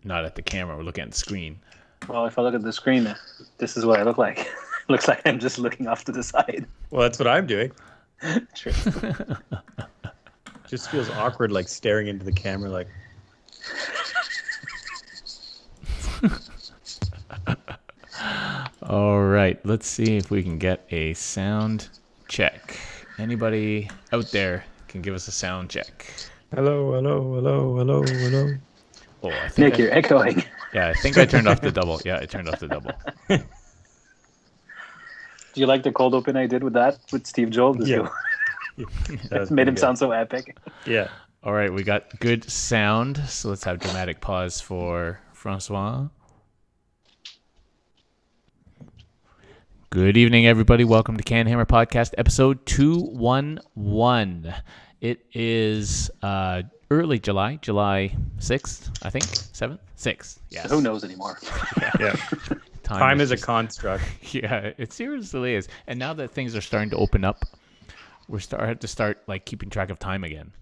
not at the camera. We're looking at the screen. Well, if I look at the screen, this is what I look like. Looks like I'm just looking off to the side. Well, that's what I'm doing. True. Just feels awkward, like staring into the camera, like. All right, let's see if we can get a sound check. Anybody out there can give us a sound check? Hello. Oh, I think Nick, you're echoing. Yeah, I think I turned off the double. Yeah, I turned off the double. Do you like the cold open I did with Steve Joel? Yeah. That made him sound so epic. Yeah. All right, we got good sound, so let's have dramatic pause for Francois. Good evening, everybody. Welcome to CanHammer Podcast, episode 211. It is early July 6th, I think, 7th? 6th, yes. Who knows anymore? Yeah. Time is a construct. Yeah, it seriously is. And now that things are starting to open up, we're have to start like keeping track of time again.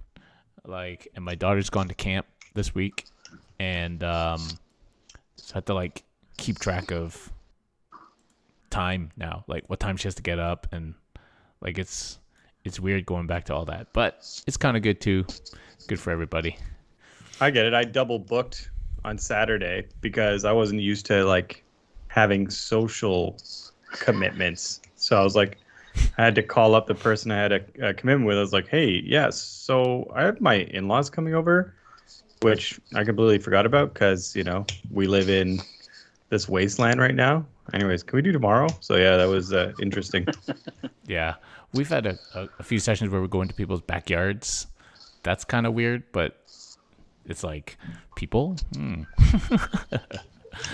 Like, and my daughter's gone to camp this week, and so I have to like keep track of time now, like what time she has to get up, and like it's weird going back to all that, but it's kind of good too. Good for everybody. I get it. I double booked on Saturday because I wasn't used to like having social commitments. So I was like, I had to call up the person I had a commitment with. I was like, hey, yes, so I have my in-laws coming over, which I completely forgot about because, you know, we live in this wasteland right now. Anyways, can we do tomorrow? So yeah, that was interesting. Yeah, we've had a few sessions where we're going to people's backyards. That's kind of weird, but it's like people.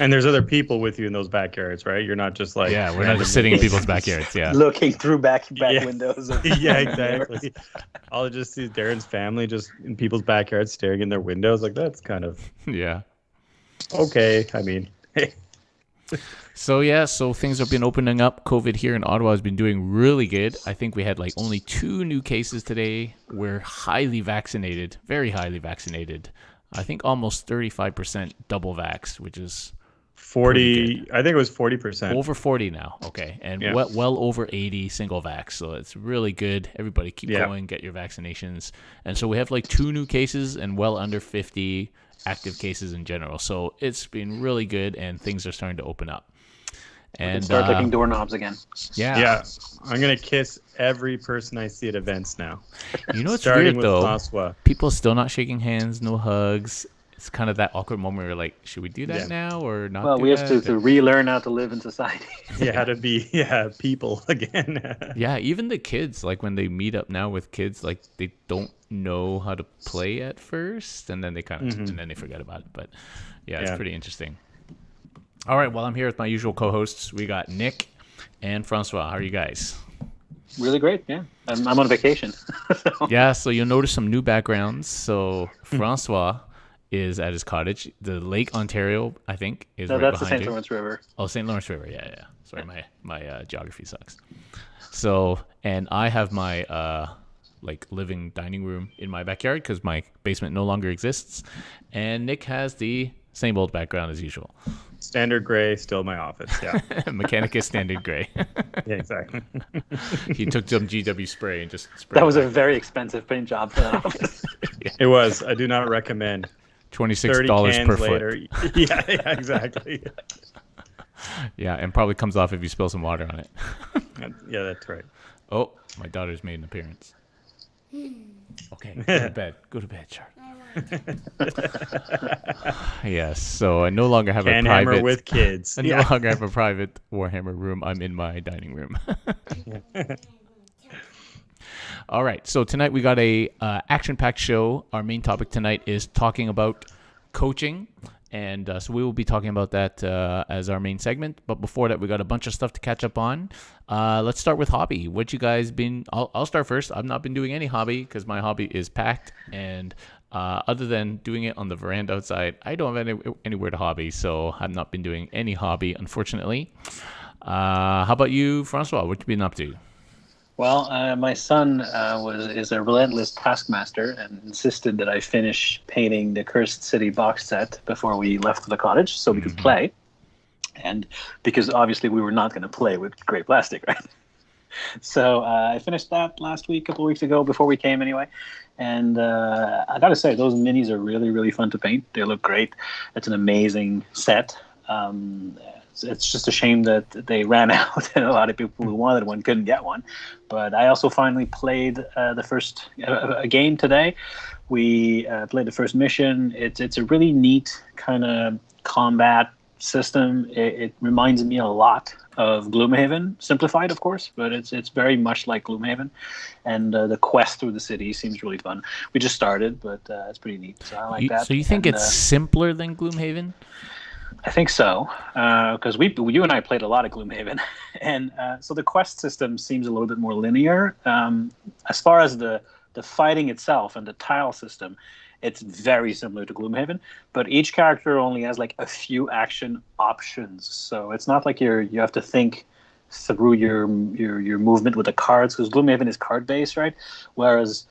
And there's other people with you in those backyards, right? You're not just like... Yeah, we're not just sitting in people's backyards, yeah. Looking through back windows. Yeah, exactly. I'll just see Darren's family just in people's backyards staring in their windows. Like, that's kind of... Yeah. Okay, I mean... So things have been opening up. COVID here in Ottawa has been doing really good. I think we had like only 2 new cases today. We're highly vaccinated, very highly vaccinated. I think almost 35% double vax, which is 40. I think it was 40%. Over 40 now. Okay, and yeah. well over 80 single vax. So it's really good. Everybody keep going, get your vaccinations. And so we have like 2 new cases and well under 50 active cases in general. So it's been really good, and things are starting to open up. And start licking doorknobs again. Yeah. I'm gonna kiss every person I see at events now. You know what's starting weird though? François. People still not shaking hands, no hugs. It's kind of that awkward moment where you're like, should we do that now or not? Well, we have to relearn how to live in society. How to be people again. Yeah, even the kids, like when they meet up now with kids, like they don't know how to play at first, and then they kind of and then they forget about it. But yeah, it's pretty interesting. All right, well, I'm here with my usual co-hosts. We got Nick and Francois. How are you guys? Really great, yeah. I'm on vacation. Yeah, so you'll notice some new backgrounds. So Francois is at his cottage. The Lake Ontario, I think, is right behind you. That's the St. Lawrence River. Oh, St. Lawrence River, yeah. Sorry, my geography sucks. So, and I have my living dining room in my backyard because my basement no longer exists. And Nick has the same old background as usual. Standard gray, still my office, yeah. Mechanicus standard gray. Yeah, exactly. He took some GW spray and just sprayed. That was a very expensive paint job for that office. It was. I do not recommend. $26 per later. foot. Yeah, exactly. Yeah, and probably comes off if you spill some water on it. Yeah, that's right. Oh, my daughter's made an appearance. Okay, go to bed, Charlotte. Yes, so I no longer have a private with kids. I no longer have a private Warhammer room. I'm in my dining room. All right, so tonight we got a action-packed show. Our main topic tonight is talking about coaching, and so we will be talking about that as our main segment. But before that, we got a bunch of stuff to catch up on. Let's start with hobby. What you guys been? I'll start first. I've not been doing any hobby because my hobby is packed, and other than doing it on the veranda outside, I don't have anywhere to hobby, so I've not been doing any hobby, unfortunately. How about you, Francois? What you been up to? Well, my son is a relentless taskmaster and insisted that I finish painting the Cursed City box set before we left the cottage so we could play. And because obviously we were not going to play with gray plastic, right? So I finished that last week, a couple of weeks ago, before we came anyway. And I got to say, those minis are really, really fun to paint. They look great. It's an amazing set. It's just a shame that they ran out and a lot of people who wanted one couldn't get one. But I also finally played the first game today. We played the first mission. It's a really neat kind of combat system. It reminds me a lot of Gloomhaven, simplified of course, but it's very much like Gloomhaven. And the quest through the city seems really fun. We just started, but it's pretty neat. So I like that. So you think it's simpler than Gloomhaven? I think so, because you and I played a lot of Gloomhaven, and so the quest system seems a little bit more linear. As far as the fighting itself and the tile system, it's very similar to Gloomhaven, but each character only has like a few action options. So it's not like you have to think through your movement with the cards, because Gloomhaven is card based, right? Whereas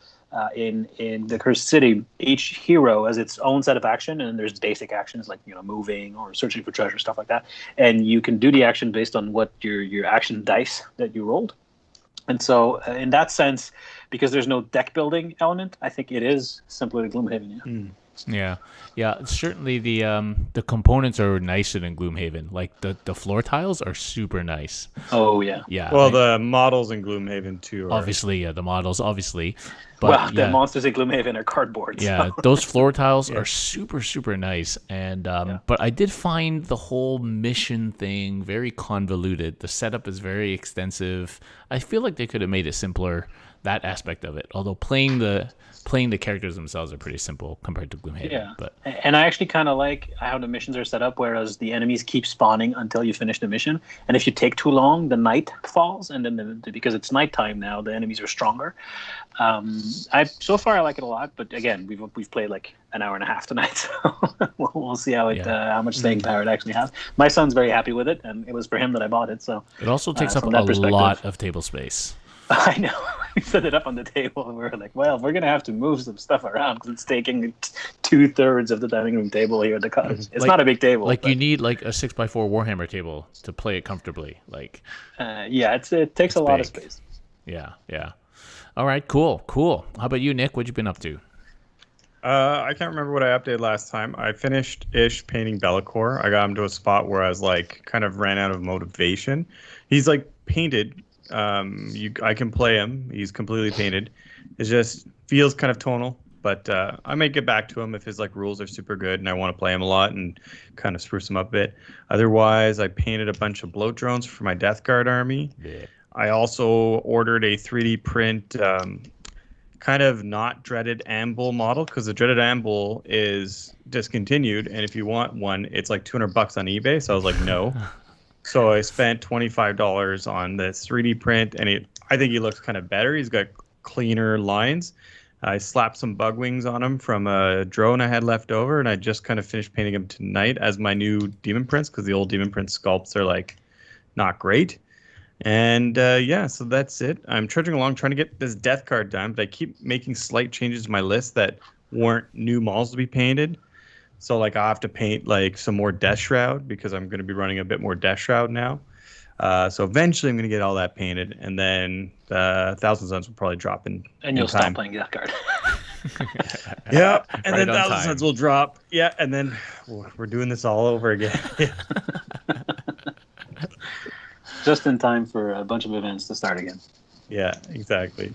in the Cursed City, each hero has its own set of action, and there's basic actions like moving or searching for treasure, stuff like that. And you can do the action based on what your action dice that you rolled. And so, in that sense, because there's no deck building element, I think it is simpler to Gloomhaven. Yeah. Yeah. Certainly, the components are nicer than Gloomhaven. Like the floor tiles are super nice. Oh yeah. Yeah. Well, the models in Gloomhaven too. Obviously, the models, obviously. But, the monsters in Gloomhaven are cardboard. Yeah, those floor tiles are super, super nice. And but I did find the whole mission thing very convoluted. The setup is very extensive. I feel like they could have made it simpler, that aspect of it. Although playing the characters themselves are pretty simple compared to Gloomhaven. Yeah, but and I actually kind of like how the missions are set up, whereas the enemies keep spawning until you finish the mission. And if you take too long, the night falls, and then because it's nighttime now, the enemies are stronger. So far I like it a lot, but again, we've played like an hour and a half tonight, so we'll see how much staying power it actually has. My son's very happy with it, and it was for him that I bought it. So it also takes up a lot of table space. I know. We set it up on the table, and we were like, well, we're going to have to move some stuff around because it's taking 2/3 of the dining room table here at the cottage. It's not a big table. Like, you need like a 6x4 Warhammer table to play it comfortably. Like, it takes a lot of space. Yeah. All right, cool. How about you, Nick? What you been up to? I can't remember what I updated last time. I finished-ish painting Bellacore. I got him to a spot where I was like, kind of ran out of motivation. He's like painted. I can play him. He's completely painted. It just feels kind of tonal, but I may get back to him if his like rules are super good and I want to play him a lot and kind of spruce him up a bit. Otherwise, I painted a bunch of bloat drones for my Death Guard army. Yeah. I also ordered a 3D print kind of not dreaded Amble model, because the dreaded Amble is discontinued, and if you want one, it's like $200 on eBay. So I was like, no. So I spent $25 on this 3D print, and I think he looks kind of better. He's got cleaner lines. I slapped some bug wings on him from a drone I had left over, and I just kind of finished painting him tonight as my new Demon Prince, because the old Demon Prince sculpts are like not great. And so that's it. I'm trudging along trying to get this death card done, but I keep making slight changes to my list that weren't new models to be painted. So like I have to paint like some more Death Shroud, because I'm going to be running a bit more Death Shroud now. So eventually I'm going to get all that painted, and then 1,000 Suns will probably drop in. And you'll stop playing Death Card. Yeah, and then 1,000 Suns will drop. Yeah, and then we're doing this all over again. Just in time for a bunch of events to start again. Yeah, exactly.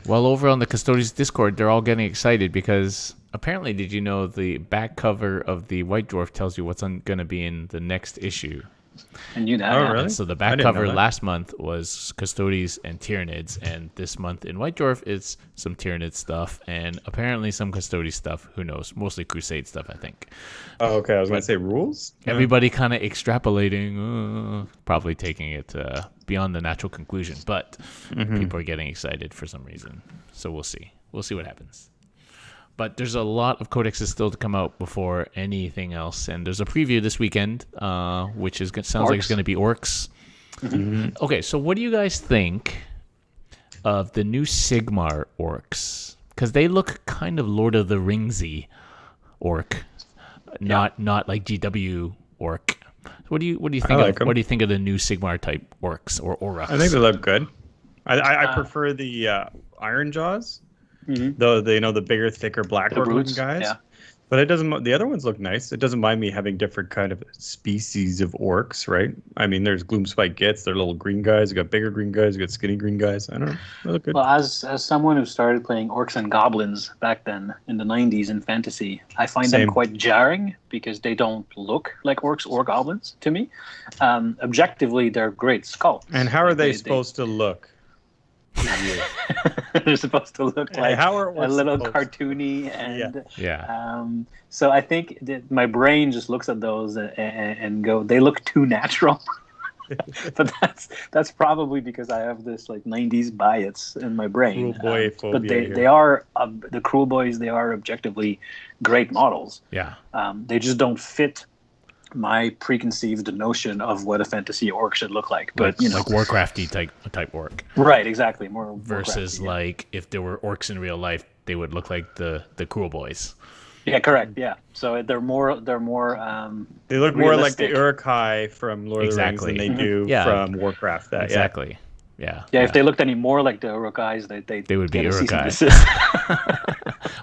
Well, over on the Custodians Discord, they're all getting excited because apparently, did you know the back cover of the White Dwarf tells you what's going to be in the next issue? I knew that. Oh, really? So the back cover last month was Custodians and Tyranids, and this month in White Dwarf it's some Tyranid stuff and apparently some Custodian stuff. Who knows? Mostly Crusade stuff, I think. Oh, okay. I was going to say rules. Everybody kind of extrapolating, probably taking it beyond the natural conclusion, but people are getting excited for some reason. So we'll see. We'll see what happens. But there's a lot of codexes still to come out before anything else. And there's a preview this weekend, which sounds like it's going to be Orcs. Mm-hmm. Okay, so what do you guys think of the new Sigmar orcs, because they look kind of Lord of the Ringsy orc, not like GW orc. What do you think like 'em. what do you think of the new Sigmar type orcs or aurochs? I think they look good. I prefer the Iron Jaws, the the bigger, thicker, black orc looking guys. Yeah. But it doesn't. The other ones look nice. It doesn't mind me having different kind of species of orcs, right? I mean, there's Gloomspite Gits. They're little green guys. You got bigger green guys. You got skinny green guys. I don't know. They look good. Well, as someone who started playing orcs and goblins back then in the 90s in fantasy, I find them quite jarring because they don't look like orcs or goblins to me. Objectively, they're great sculpts. And how are they supposed to look? They're supposed to look like how are a little supposed cartoony and Yeah. so I think that my brain just looks at those and go, they look too natural. But that's probably because I have this like 90s bias in my brain. Cruel boy phobia but here. they are the Cruel Boys. They are objectively great models. Yeah. They just don't fit my preconceived notion of what a fantasy orc should look like. But you know, like Warcrafty type orc. right, exactly. More Versus Warcrafty, yeah. like if there were orcs in real life, they would look like the Cruel Boys. Yeah, correct. Yeah, so they're more. They look more like the realistic. Uruk-hai from Lord Exactly. of the Rings than they do Yeah. from Warcraft. Exactly. Yeah. Yeah, if they looked any more like the Uruk-hais, they would be get a cease and Uruk-hai. desist.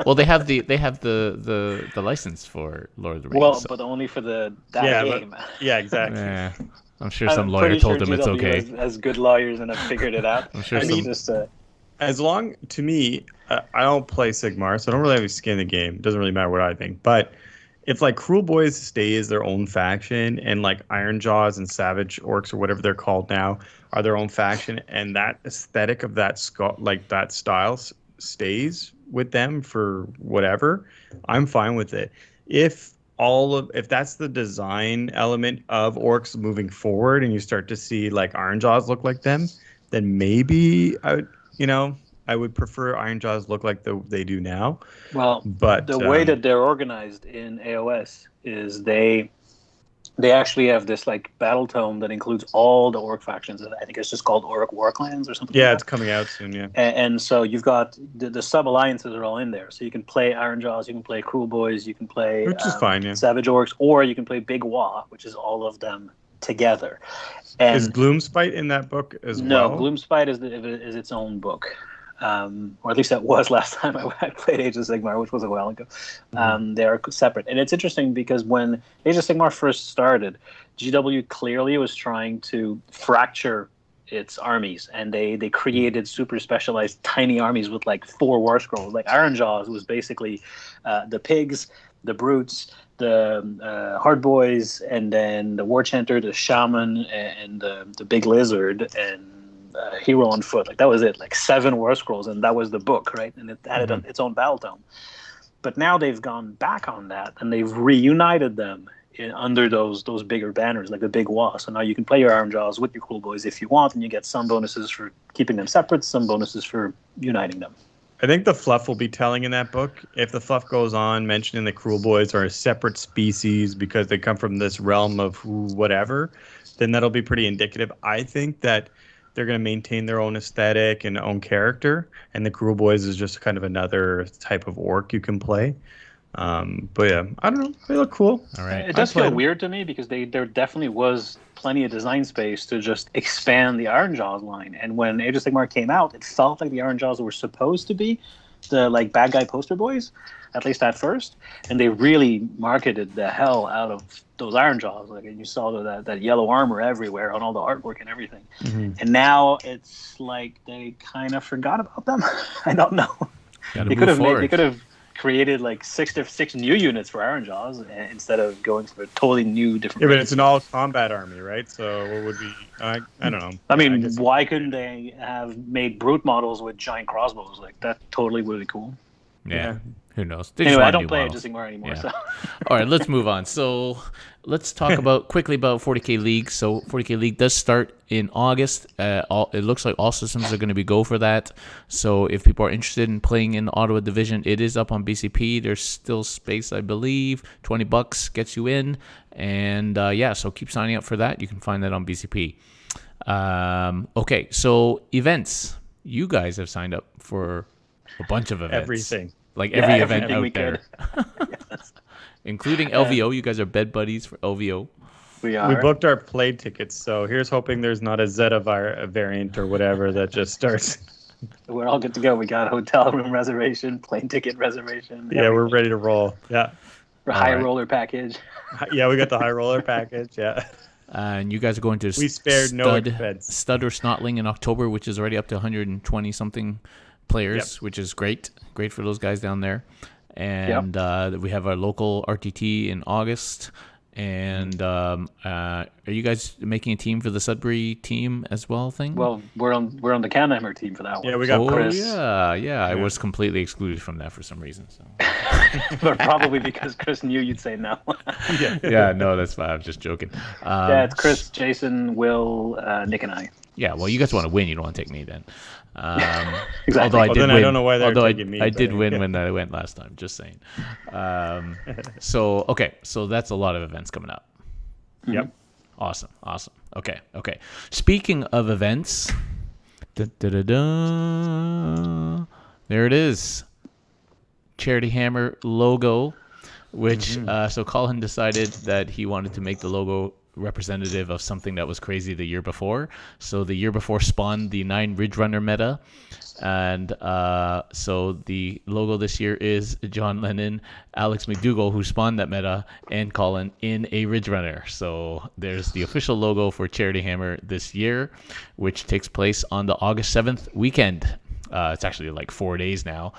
Well, they have the license for Lord of the Rings. Well, so- but only for that Yeah, game. Yeah, exactly. Yeah. I'm sure some I'm lawyer pretty told sure them it's GW okay. Has good lawyers and have figured it out. I'm sure It's some- just, As long, to me, I don't play Sigmar, so I don't really have any skin in the game. It doesn't really matter what I think. But if like Cruel Boys stays their own faction, and like Iron Jaws and Savage Orcs or whatever they're called now are their own faction, and that aesthetic of that that style stays with them for whatever, I'm fine with it. If that's the design element of orcs moving forward, and you start to see like Iron Jaws look like them, then maybe I would prefer Iron Jaws look like they do now. well, But the way that they're organized in AOS is they actually have this like battle tome that includes all the orc factions. I think it's just called Orc Warclans or something. yeah, like it's coming out soon. Yeah, and so you've got the sub alliances are all in there. So you can play Iron Jaws, you can play Cruel Boys, you can play which is fine. Yeah, Savage Orcs, or you can play Big Wa, which is all of them together. And is Gloomspite in that book as no, well? Gloomspite is its own book. Or at least that was last time I played Age of Sigmar, which was a while ago. They are separate. And it's interesting because when Age of Sigmar first started, GW clearly was trying to fracture its armies, and they created super specialized tiny armies with like 4 war scrolls. Like Iron Jaws was basically the pigs, the brutes, the hard boys, and then the war chanter, the shaman, and the big lizard, and hero on foot. Like that was it, like 7 war scrolls, and that was the book, right? And it had its own battle tome. But now they've gone back on that, and they've reunited them under those bigger banners, like the Big Wa. So now you can play your Iron Jaws with your Cool Boys if you want, and you get some bonuses for keeping them separate, some bonuses for uniting them. I think the fluff will be telling in that book. If the fluff goes on mentioning the Cruel Boys are a separate species because they come from this realm of whatever, then that'll be pretty indicative. I think that they're going to maintain their own aesthetic and own character, and the Cruel Boys is just kind of another type of orc you can play. But yeah, I don't know. They look cool. All right. It does feel weird to me because there definitely was plenty of design space to just expand the Iron Jaws line. And when Age of Sigmar came out, it felt like the Iron Jaws were supposed to be the like bad guy poster boys, at least at first. And they really marketed the hell out of those Iron Jaws. Like, and you saw that yellow armor everywhere on all the artwork and everything. And now it's like they kind of forgot about them. I don't know. They could have created like six new units for Iron Jaws instead of going for a totally new different. Yeah, but it's an all combat army, right? So what would be? I don't know. I mean, why couldn't they have made brute models with giant crossbows? Like that totally would be cool. Yeah. Who knows? Anyway, I don't play Age of Sigmar anymore. Yeah. So. All right, let's move on. So let's talk quickly about 40K League. So 40K League does start in August. It looks like all systems are going to be go for that. So if people are interested in playing in the Ottawa division, it is up on BCP. There's still space, I believe. $20 gets you in. And so keep signing up for that. You can find that on BCP. Okay, so events. you guys have signed up for a bunch of events. Everything. Like every event everything we out there. Yes. Including LVO. You guys are bed buddies for LVO. We are. We booked our plane tickets, so here's hoping there's not a Zeta variant or whatever that just starts. We're all good to go. We got hotel room reservation, plane ticket reservation. Yeah, we're ready to roll. Yeah. High right. roller package. Yeah, we got the high roller package. Yeah. And you guys are going to We spared no expense. Stud or Snotling in October, which is already up to 120 something players, which is great. Great for those guys down there. And we have our local RTT in August. And are you guys making a team for the Sudbury team as well? Well, we're on the CanHammer team for that one. Yeah, we got Chris. Yeah. I was completely excluded from that for some reason. So. But probably because Chris knew you'd say no. Yeah, no, that's fine. I'm just joking. It's Chris, Jason, Will, Nick, and I. Yeah, well, you guys want to win. You don't want to take me then. Exactly. Although I did win. I don't know why they're taking me. I did win when I went last time. Just saying. So that's a lot of events coming up. Yep. Awesome. Okay. Speaking of events, there it is. Charity Hammer logo, which so Colin decided that he wanted to make the logo representative of something that was crazy the year before. So the year before spawned the 9 Ridge Runner meta, and so the logo this year is John Lennon, Alex McDougall, who spawned that meta, and Colin in a Ridge Runner. So there's the official logo for Charity Hammer this year, which takes place on the August 7th weekend. It's actually like 4 days now.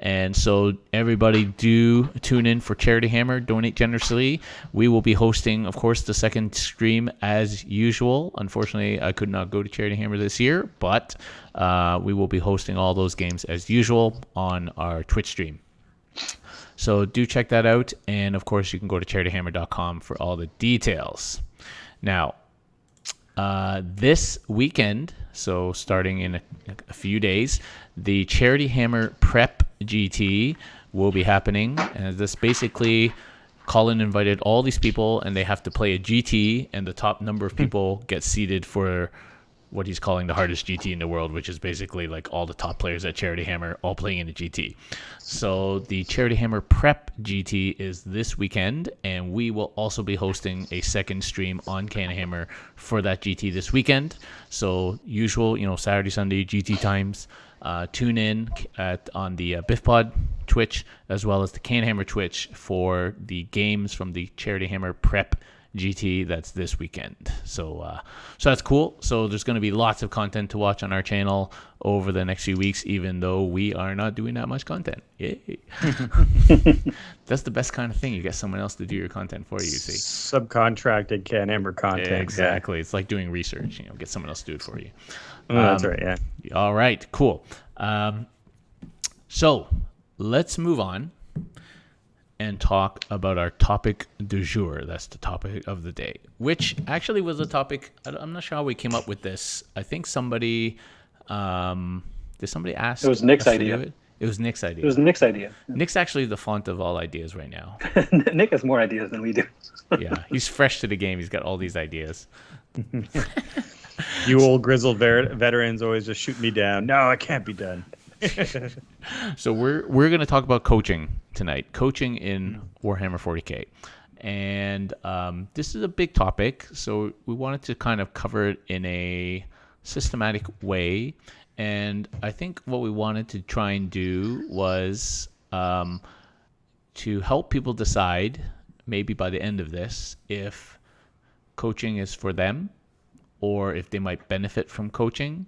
And so everybody do tune in for Charity Hammer, donate generously. We will be hosting, of course, the second stream as usual. Unfortunately, I could not go to Charity Hammer this year, but we will be hosting all those games as usual on our Twitch stream. So do check that out. And of course, you can go to charityhammer.com for all the details. Now, this weekend, so starting in a few days, the Charity Hammer Prep GT will be happening. And this basically, Colin invited all these people, and they have to play a GT, and the top number of people get seeded for what he's calling the hardest GT in the world, which is basically like all the top players at Charity Hammer all playing in a GT. So the Charity Hammer Prep GT is this weekend, and we will also be hosting a second stream on CanHammer for that GT this weekend. So usual, Saturday, Sunday GT times. Tune in on the BiffPod Twitch as well as the CanHammer Twitch for the games from the Charity Hammer Prep GT that's this weekend. So that's cool. So there's going to be lots of content to watch on our channel over the next few weeks, even though we are not doing that much content. Yay. That's the best kind of thing. You get someone else to do your content for you, see. Subcontracted CanHammer content. Exactly. Yeah. It's like doing research. Get someone else to do it for you. That's right, yeah. All right, cool. So let's move on and talk about our topic du jour. That's the topic of the day, which actually was a topic. I'm not sure how we came up with this. I think somebody, did somebody ask? It was Nick's idea. It was Nick's idea. It was Nick's idea. Nick's actually the font of all ideas right now. Nick has more ideas than we do. Yeah, he's fresh to the game. He's got all these ideas. You old grizzled veterans always just shoot me down. No, it can't be done. So we're going to talk about coaching tonight. Coaching in Warhammer 40K. And this is a big topic, so we wanted to kind of cover it in a systematic way. And I think what we wanted to try and do was to help people decide, maybe by the end of this, if coaching is for them or if they might benefit from coaching,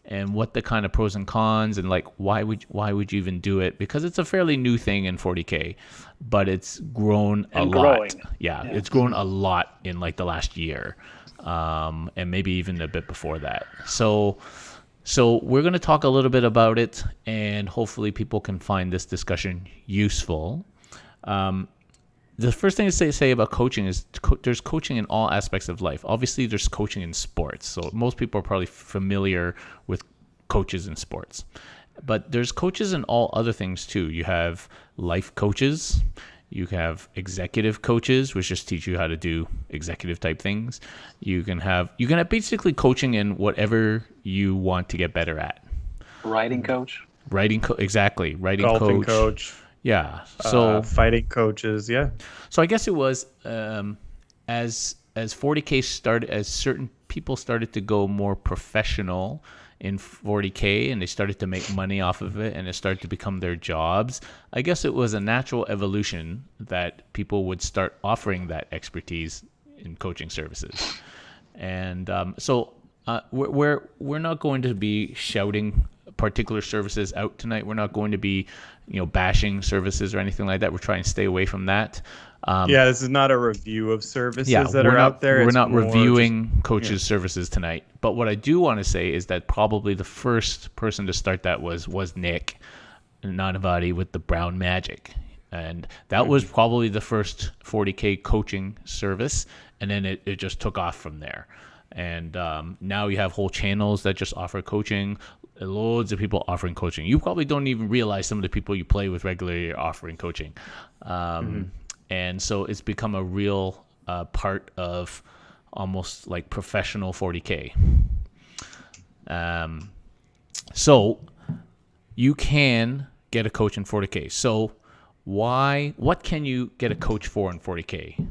and what the kind of pros and cons, and like why would you even do it, because it's a fairly new thing in 40K, but it's grown a lot. Yeah, it's grown a lot in like the last year, and maybe even a bit before that. So we're going to talk a little bit about it, and hopefully people can find this discussion useful. The first thing to say about coaching is there's coaching in all aspects of life. Obviously, there's coaching in sports. So most people are probably familiar with coaches in sports. But there's coaches in all other things too. You have life coaches. You have executive coaches, which just teach you how to do executive type things. You can have basically coaching in whatever you want to get better at. Writing coach. Exactly, writing Golfing coach. coach. Yeah. So Fighting coaches. Yeah. So I guess it was as 40K started, as certain people started to go more professional in 40K, and they started to make money off of it, and it started to become their jobs. I guess it was a natural evolution that people would start offering that expertise in coaching services. And we're not going to be shouting particular services out tonight. We're not going to be, bashing services or anything like that. We're trying to stay away from that. This is not a review of services that we're are not, out there. We're It's not more reviewing coaches' services tonight. But what I do want to say is that probably the first person to start that was Nick Nanavati with the Brown Magic. And that was probably the first 40K coaching service. And then it just took off from there. And now you have whole channels that just offer coaching. Loads of people offering coaching. You probably don't even realize some of the people you play with regularly are offering coaching. And so it's become a real part of almost like professional 40K. So you can get a coach in 40K. So what can you get a coach for in 40K?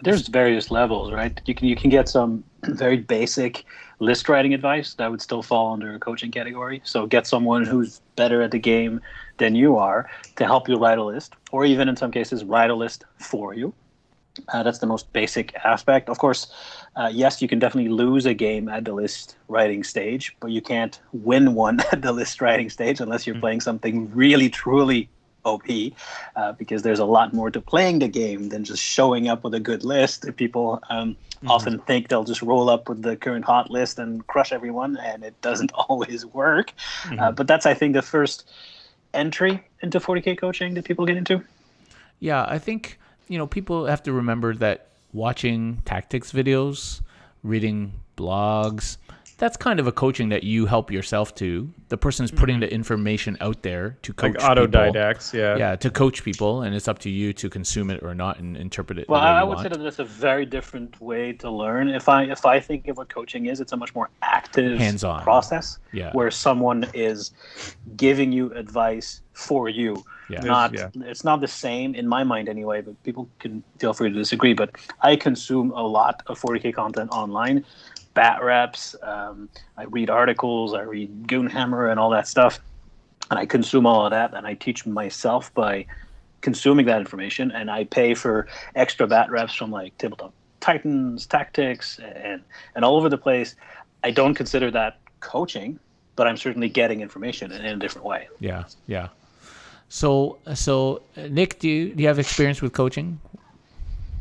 There's various levels, right? You can get some very basic list writing advice that would still fall under a coaching category. So get someone who's better at the game than you are to help you write a list, or even in some cases write a list for you. That's the most basic aspect. Of course, yes, you can definitely lose a game at the list writing stage, but you can't win one at the list writing stage unless you're playing something really, truly OP, because there's a lot more to playing the game than just showing up with a good list. People often think they'll just roll up with the current hot list and crush everyone, and it doesn't always work. But that's, I think, the first entry into 40K coaching that people get into. Yeah, I think, people have to remember that watching tactics videos, reading blogs, that's kind of a coaching that you help yourself to. The person is putting the information out there to coach like autodidacts, people. Yeah, to coach people, and it's up to you to consume it or not and interpret it well, the way you I want. would say that that's a very different way to learn. If I think of what coaching is, it's a much more active, hands-on process, Yeah. where someone is giving you advice for you. Yeah. It's not the same in my mind anyway, but people can feel free to disagree. But I consume a lot of 40K content online. Bat reps, I read articles, I read CanHammer and all that stuff, and I consume all of that, and I teach myself by consuming that information, and I pay for extra bat reps from like Tabletop Titans, Tactics, and all over the place. I don't consider that coaching, but I'm certainly getting information in a different way. Yeah. So Nick, do you have experience with coaching?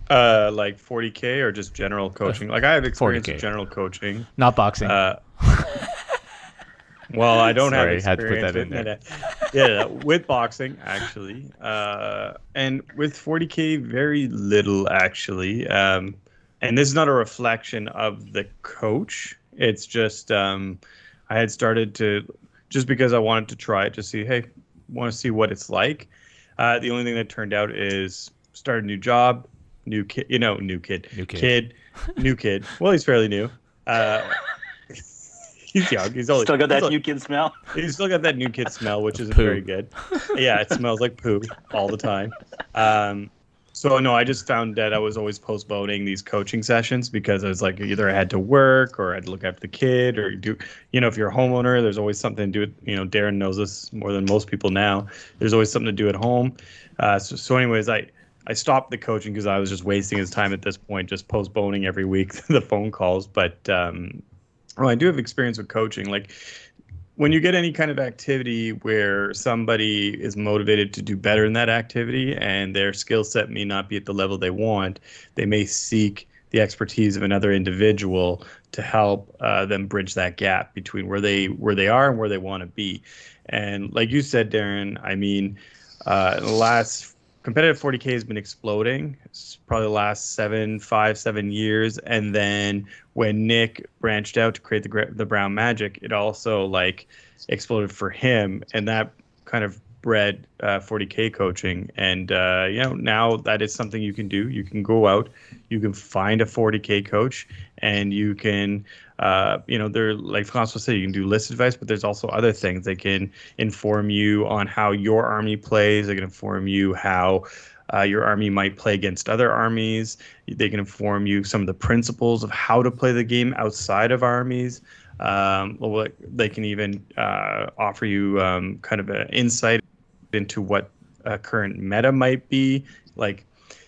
Like 40K or just general coaching? Like I have experience 40K. with general coaching. Not boxing. Well, I don't have Sorry, experience had to put that in there. with boxing actually, and with 40K, very little actually. And this is not a reflection of the coach. It's just I had started to, just because I wanted to try it to see, hey, want to see what it's like. The only thing that turned out is start a new job. New kid. Well, he's fairly new. He's young. He's only Still got that new kid smell. He's still got that new kid smell, which isn't very good. Yeah, it smells like poo all the time. So no, I just found that I was always postponing these coaching sessions because I was like, either I had to work or I had to look after the kid, or do, if you're a homeowner, there's always something to do. Darren knows this more than most people now. There's always something to do at home. So anyways, I stopped the coaching because I was just wasting his time at this point, just postponing every week the phone calls. But I do have experience with coaching. Like when you get any kind of activity where somebody is motivated to do better in that activity and their skill set may not be at the level they want, they may seek the expertise of another individual to help them bridge that gap between where they are and where they want to be. And like you said, Darren, I mean, the last competitive 40K has been exploding. It's probably the last 7 years. And then when Nick branched out to create the Brown Magic, it also like exploded for him. And that kind of bred 40K coaching. And, now that is something you can do. You can go out, you can find a 40K coach, and you can, they're like Francois said, you can do list advice, but there's also other things. They can inform you on how your army plays. They can inform you how your army might play against other armies. They can inform you some of the principles of how to play the game outside of armies. They can even offer you kind of an insight into what current meta might be. Like,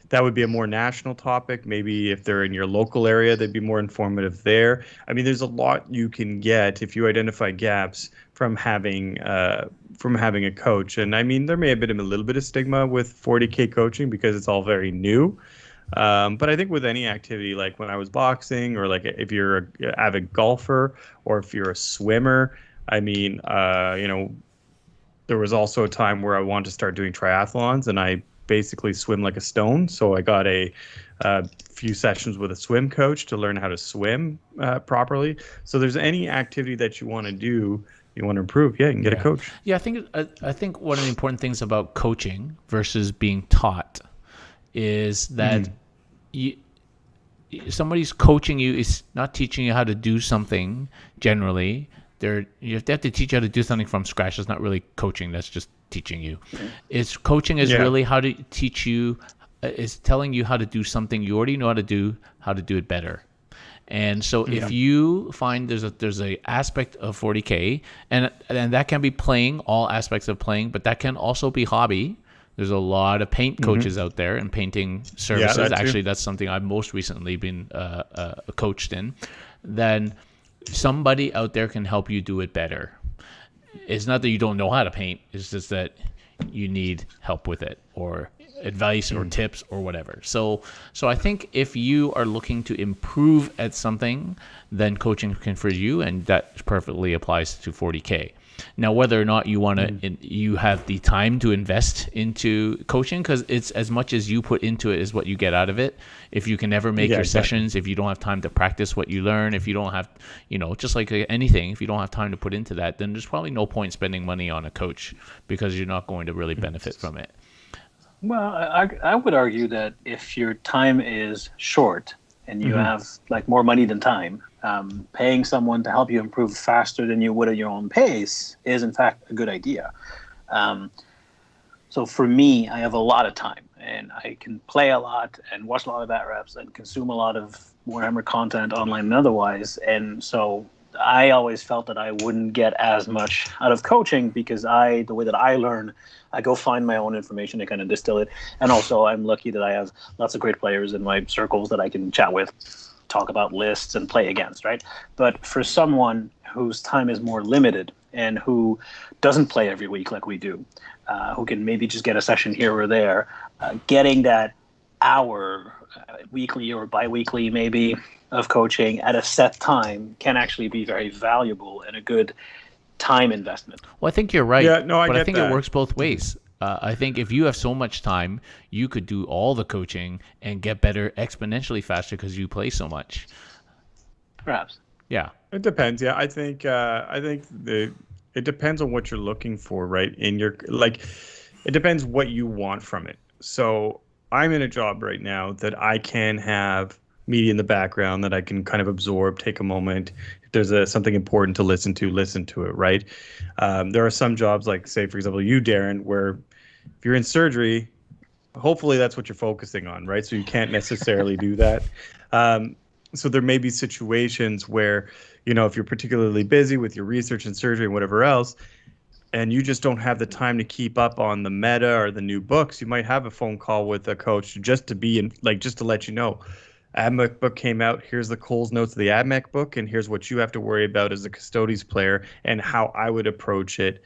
that would be a more national topic. Maybe if they're in your local area, they'd be more informative there. I mean, there's a lot you can get if you identify gaps from having a coach. And I mean, there may have been a little bit of stigma with 40K coaching because it's all very new. But I think with any activity, like when I was boxing, or like if you're an avid golfer, or if you're a swimmer, I mean, there was also a time where I wanted to start doing triathlons, and I basically swim like a stone. So I got a few sessions with a swim coach to learn how to swim properly. So there's any activity that you want to do, you want to improve, you can get a coach. Yeah, I think one of the important things about coaching versus being taught is that somebody's coaching you is not teaching you how to do something generally. You have to teach you how to do something from scratch. That's not really coaching. That's just teaching you. Coaching is really how to teach you, is telling you how to do something you already know how to do it better. And so if you find there's a aspect of 40K, and that can be playing, all aspects of playing, but that can also be hobby. There's a lot of paint coaches out there and painting services. Actually, that's something I've most recently been coached in. Then somebody out there can help you do it better. It's not that you don't know how to paint. It's just that you need help with it, or advice, or tips, or whatever. So I think if you are looking to improve at something, then coaching can for you, and that perfectly applies to 40K. Now, whether or not you want to, you have the time to invest into coaching, because it's as much as you put into it is what you get out of it. If you can never make your sessions, if you don't have time to practice what you learn, if you don't have, just like anything, if you don't have time to put into that, then there's probably no point spending money on a coach, because you're not going to really benefit from it. Well, I would argue that if your time is short and you have like more money than time, paying someone to help you improve faster than you would at your own pace is in fact a good idea. So for me, I have a lot of time, and I can play a lot and watch a lot of bat reps and consume a lot of Warhammer content online and otherwise. And so I always felt that I wouldn't get as much out of coaching, because the way that I learn, I go find my own information and kind of distill it. And also I'm lucky that I have lots of great players in my circles that I can chat with, talk about lists, and play against, right? But for someone whose time is more limited and who doesn't play every week like we do, who can maybe just get a session here or there, getting that hour weekly or bi-weekly maybe of coaching at a set time can actually be very valuable and a good time investment. Well, I think you're right. Yeah, no, but I think that. It works both ways. I think if you have so much time, you could do all the coaching and get better exponentially faster because you play so much. Perhaps. Yeah. It depends. Yeah, I think it depends on what you're looking for, right? It depends what you want from it. So I'm in a job right now that I can have media in the background that I can kind of absorb, take a moment. If there's something important to listen to it, right? There are some jobs, like, say, for example, you, Darren, where if you're in surgery, hopefully that's what you're focusing on, right? So you can't necessarily do that. So there may be situations where, if you're particularly busy with your research and surgery and whatever else, and you just don't have the time to keep up on the meta or the new books, you might have a phone call with a coach just to let you know, AdMech book came out. Here's the Coles notes of the AdMech book, and here's what you have to worry about as a Custodes player, and how I would approach it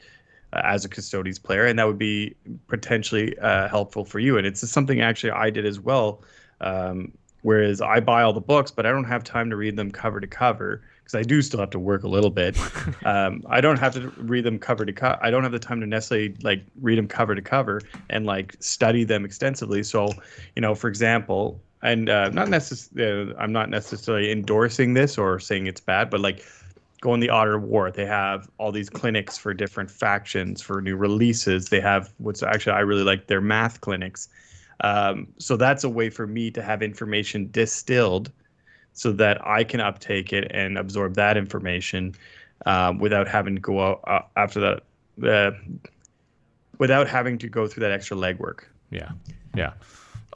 as a Custodes player, and that would be potentially helpful for you. And it's something actually I did as well. Whereas I buy all the books, but I don't have time to read them cover to cover, because I do still have to work a little bit. I don't have to read them cover to cover. I don't have the time to necessarily read them cover to cover and study them extensively. So, for example, and I'm not necessarily endorsing this or saying it's bad, but go on the Otter War. They have all these clinics for different factions, for new releases. They have what's actually, I really like their math clinics. So that's a way for me to have information distilled so that I can uptake it and absorb that information without having to go out after that, without having to go through that extra legwork. Yeah.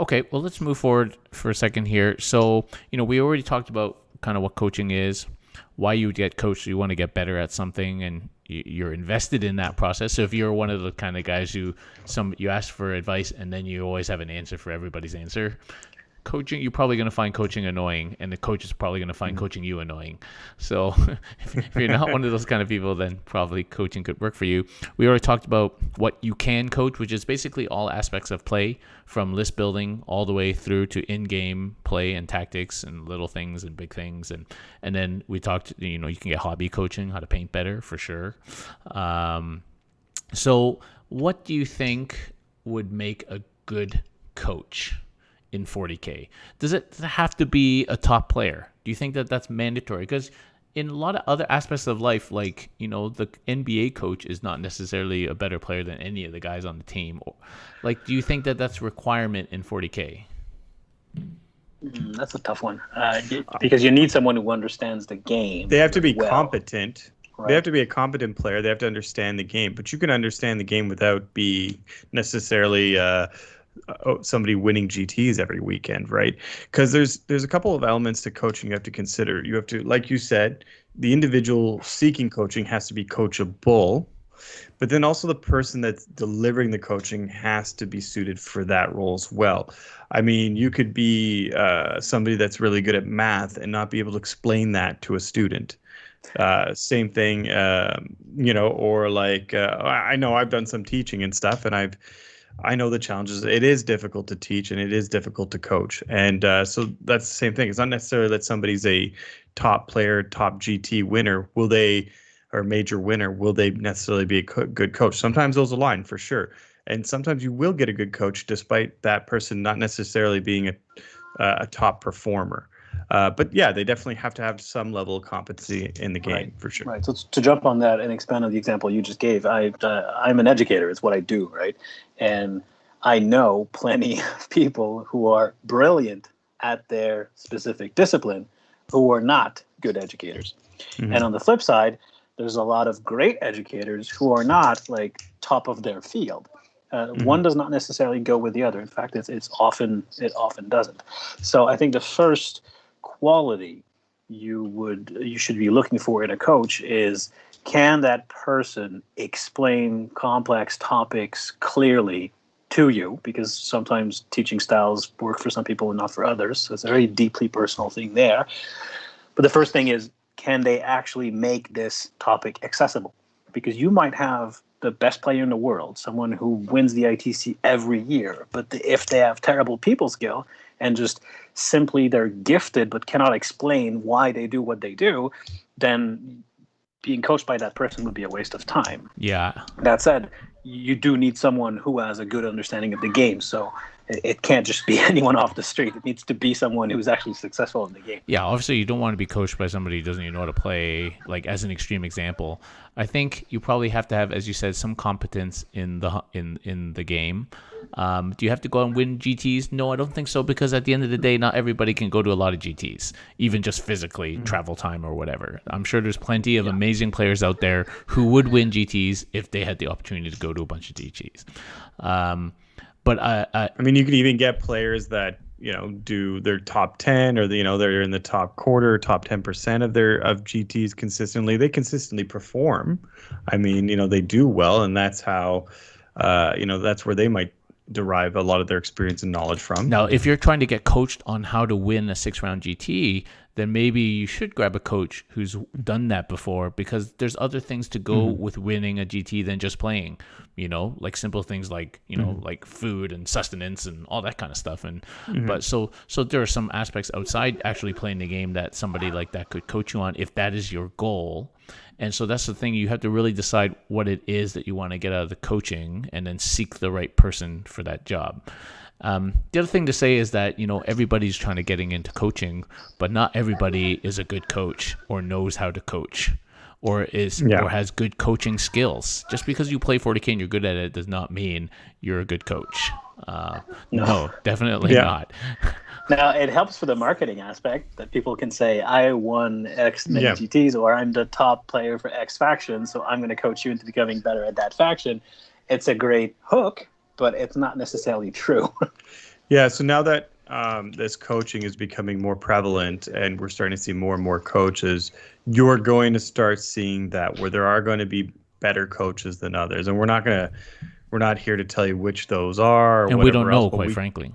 Okay, well, let's move forward for a second here. So, we already talked about kind of what coaching is, why you would get coached. You want to get better at something, and you're invested in that process. So if you're one of the kind of guys you ask for advice and then you always have an answer for everybody's answer, coaching, you're probably going to find coaching annoying, and the coach is probably going to find coaching you annoying. So if you're not one of those kind of people, then probably coaching could work for you. We already talked about what you can coach, which is basically all aspects of play, from list building all the way through to in-game play and tactics and little things and big things. And then we talked, you can get hobby coaching, how to paint better for sure. So what do you think would make a good coach in 40K? Does it have to be a top player? Do you think that that's mandatory? Because in a lot of other aspects of life, like, the NBA coach is not necessarily a better player than any of the guys on the team. Like, do you think that that's a requirement in 40K? That's a tough one because you need someone who understands the game. They have to be competent. Right. They have to be a competent player. They have to understand the game. But you can understand the game without be necessarily somebody winning GTs every weekend, right? Because there's a couple of elements to coaching you have to consider. You have to, like you said, the individual seeking coaching has to be coachable, but then also the person that's delivering the coaching has to be suited for that role as well. I mean, you could be somebody that's really good at math and not be able to explain that to a student. Same thing, or like I know I've done some teaching and stuff, and I know the challenges. It is difficult to teach and it is difficult to coach. And so that's the same thing. It's not necessarily that somebody's a top player, top GT winner. Or major winner, will they necessarily be a good coach? Sometimes those align for sure. And sometimes you will get a good coach despite that person not necessarily being a top performer. But yeah, they definitely have to have some level of competency in the game for sure. Right. So to jump on that and expand on the example you just gave, I'm an educator. It's what I do, right? And I know plenty of people who are brilliant at their specific discipline who are not good educators. Mm-hmm. And on the flip side, there's a lot of great educators who are not like top of their field. One does not necessarily go with the other. In fact, it often doesn't. So I think the first quality you should be looking for in a coach is, can that person explain complex topics clearly to you? Because sometimes teaching styles work for some people and not for others. So it's a very deeply personal thing there. But the first thing is, can they actually make this topic accessible? Because you might have the best player in the world, someone who wins the ITC every year, but if they have terrible people skill and just simply they're gifted but cannot explain why they do what they do, then being coached by that person would be a waste of time. Yeah. That said, you do need someone who has a good understanding of the game. So it can't just be anyone off the street. It needs to be someone who's actually successful in the game. Yeah, obviously you don't want to be coached by somebody who doesn't even know how to play. Like, as an extreme example, I think you probably have to have, as you said, some competence in the game. Do you have to go and win GTs? No, I don't think so, because at the end of the day, not everybody can go to a lot of GTs, even just physically, travel time or whatever. I'm sure there's plenty of amazing players out there who would win GTs if they had the opportunity to go to a bunch of GTs. But I mean, you could even get players that, do their top 10 or, they're in the top quarter, top 10% of GTs consistently. They consistently perform. I mean, they do well, and that's how, that's where they might derive a lot of their experience and knowledge from. Now, if you're trying to get coached on how to win a 6-round GT, then maybe you should grab a coach who's done that before, because there's other things to go with winning a GT than just playing, like simple things like, like food and sustenance and all that kind of stuff. And, but so there are some aspects outside actually playing the game that somebody like that could coach you on if that is your goal. And so that's the thing. You have to really decide what it is that you want to get out of the coaching and then seek the right person for that job. The other thing to say is that, everybody's trying to getting into coaching, but not everybody is a good coach or knows how to coach. or has good coaching skills. Just because you play 40K and you're good at it does not mean you're a good coach. No, definitely Yeah. not. Now, it helps for the marketing aspect that people can say, I won X many GTs, or I'm the top player for X faction, so I'm going to coach you into becoming better at that faction. It's a great hook, but it's not necessarily true. Yeah, so now that this coaching is becoming more prevalent and we're starting to see more and more coaches, you're going to start seeing that where there are going to be better coaches than others. And we're not here to tell you which those are, or And we don't whatever else, know, but quite frankly.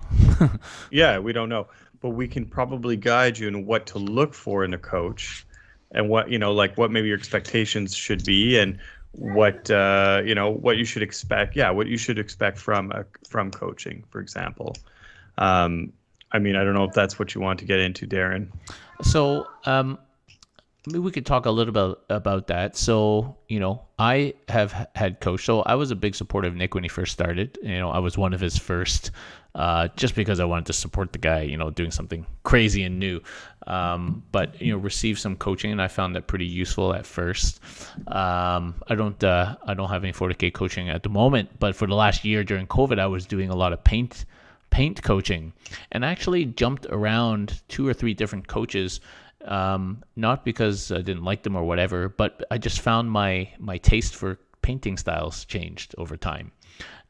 yeah, we don't know. But we can probably guide you in what to look for in a coach and what, like what maybe your expectations should be and what, what you should expect. Yeah, what you should expect from coaching, for example. I don't know if that's what you want to get into, Darren. So, maybe we could talk a little bit about that. So, I have had coach. So I was a big supporter of Nick when he first started. I was one of his first, just because I wanted to support the guy, doing something crazy and new. But received some coaching, and I found that pretty useful at first. I don't have any 40K coaching at the moment, but for the last year during COVID, I was doing a lot of paint coaching, and I actually jumped around 2 or 3 different coaches. Not because I didn't like them or whatever, but I just found my taste for painting styles changed over time.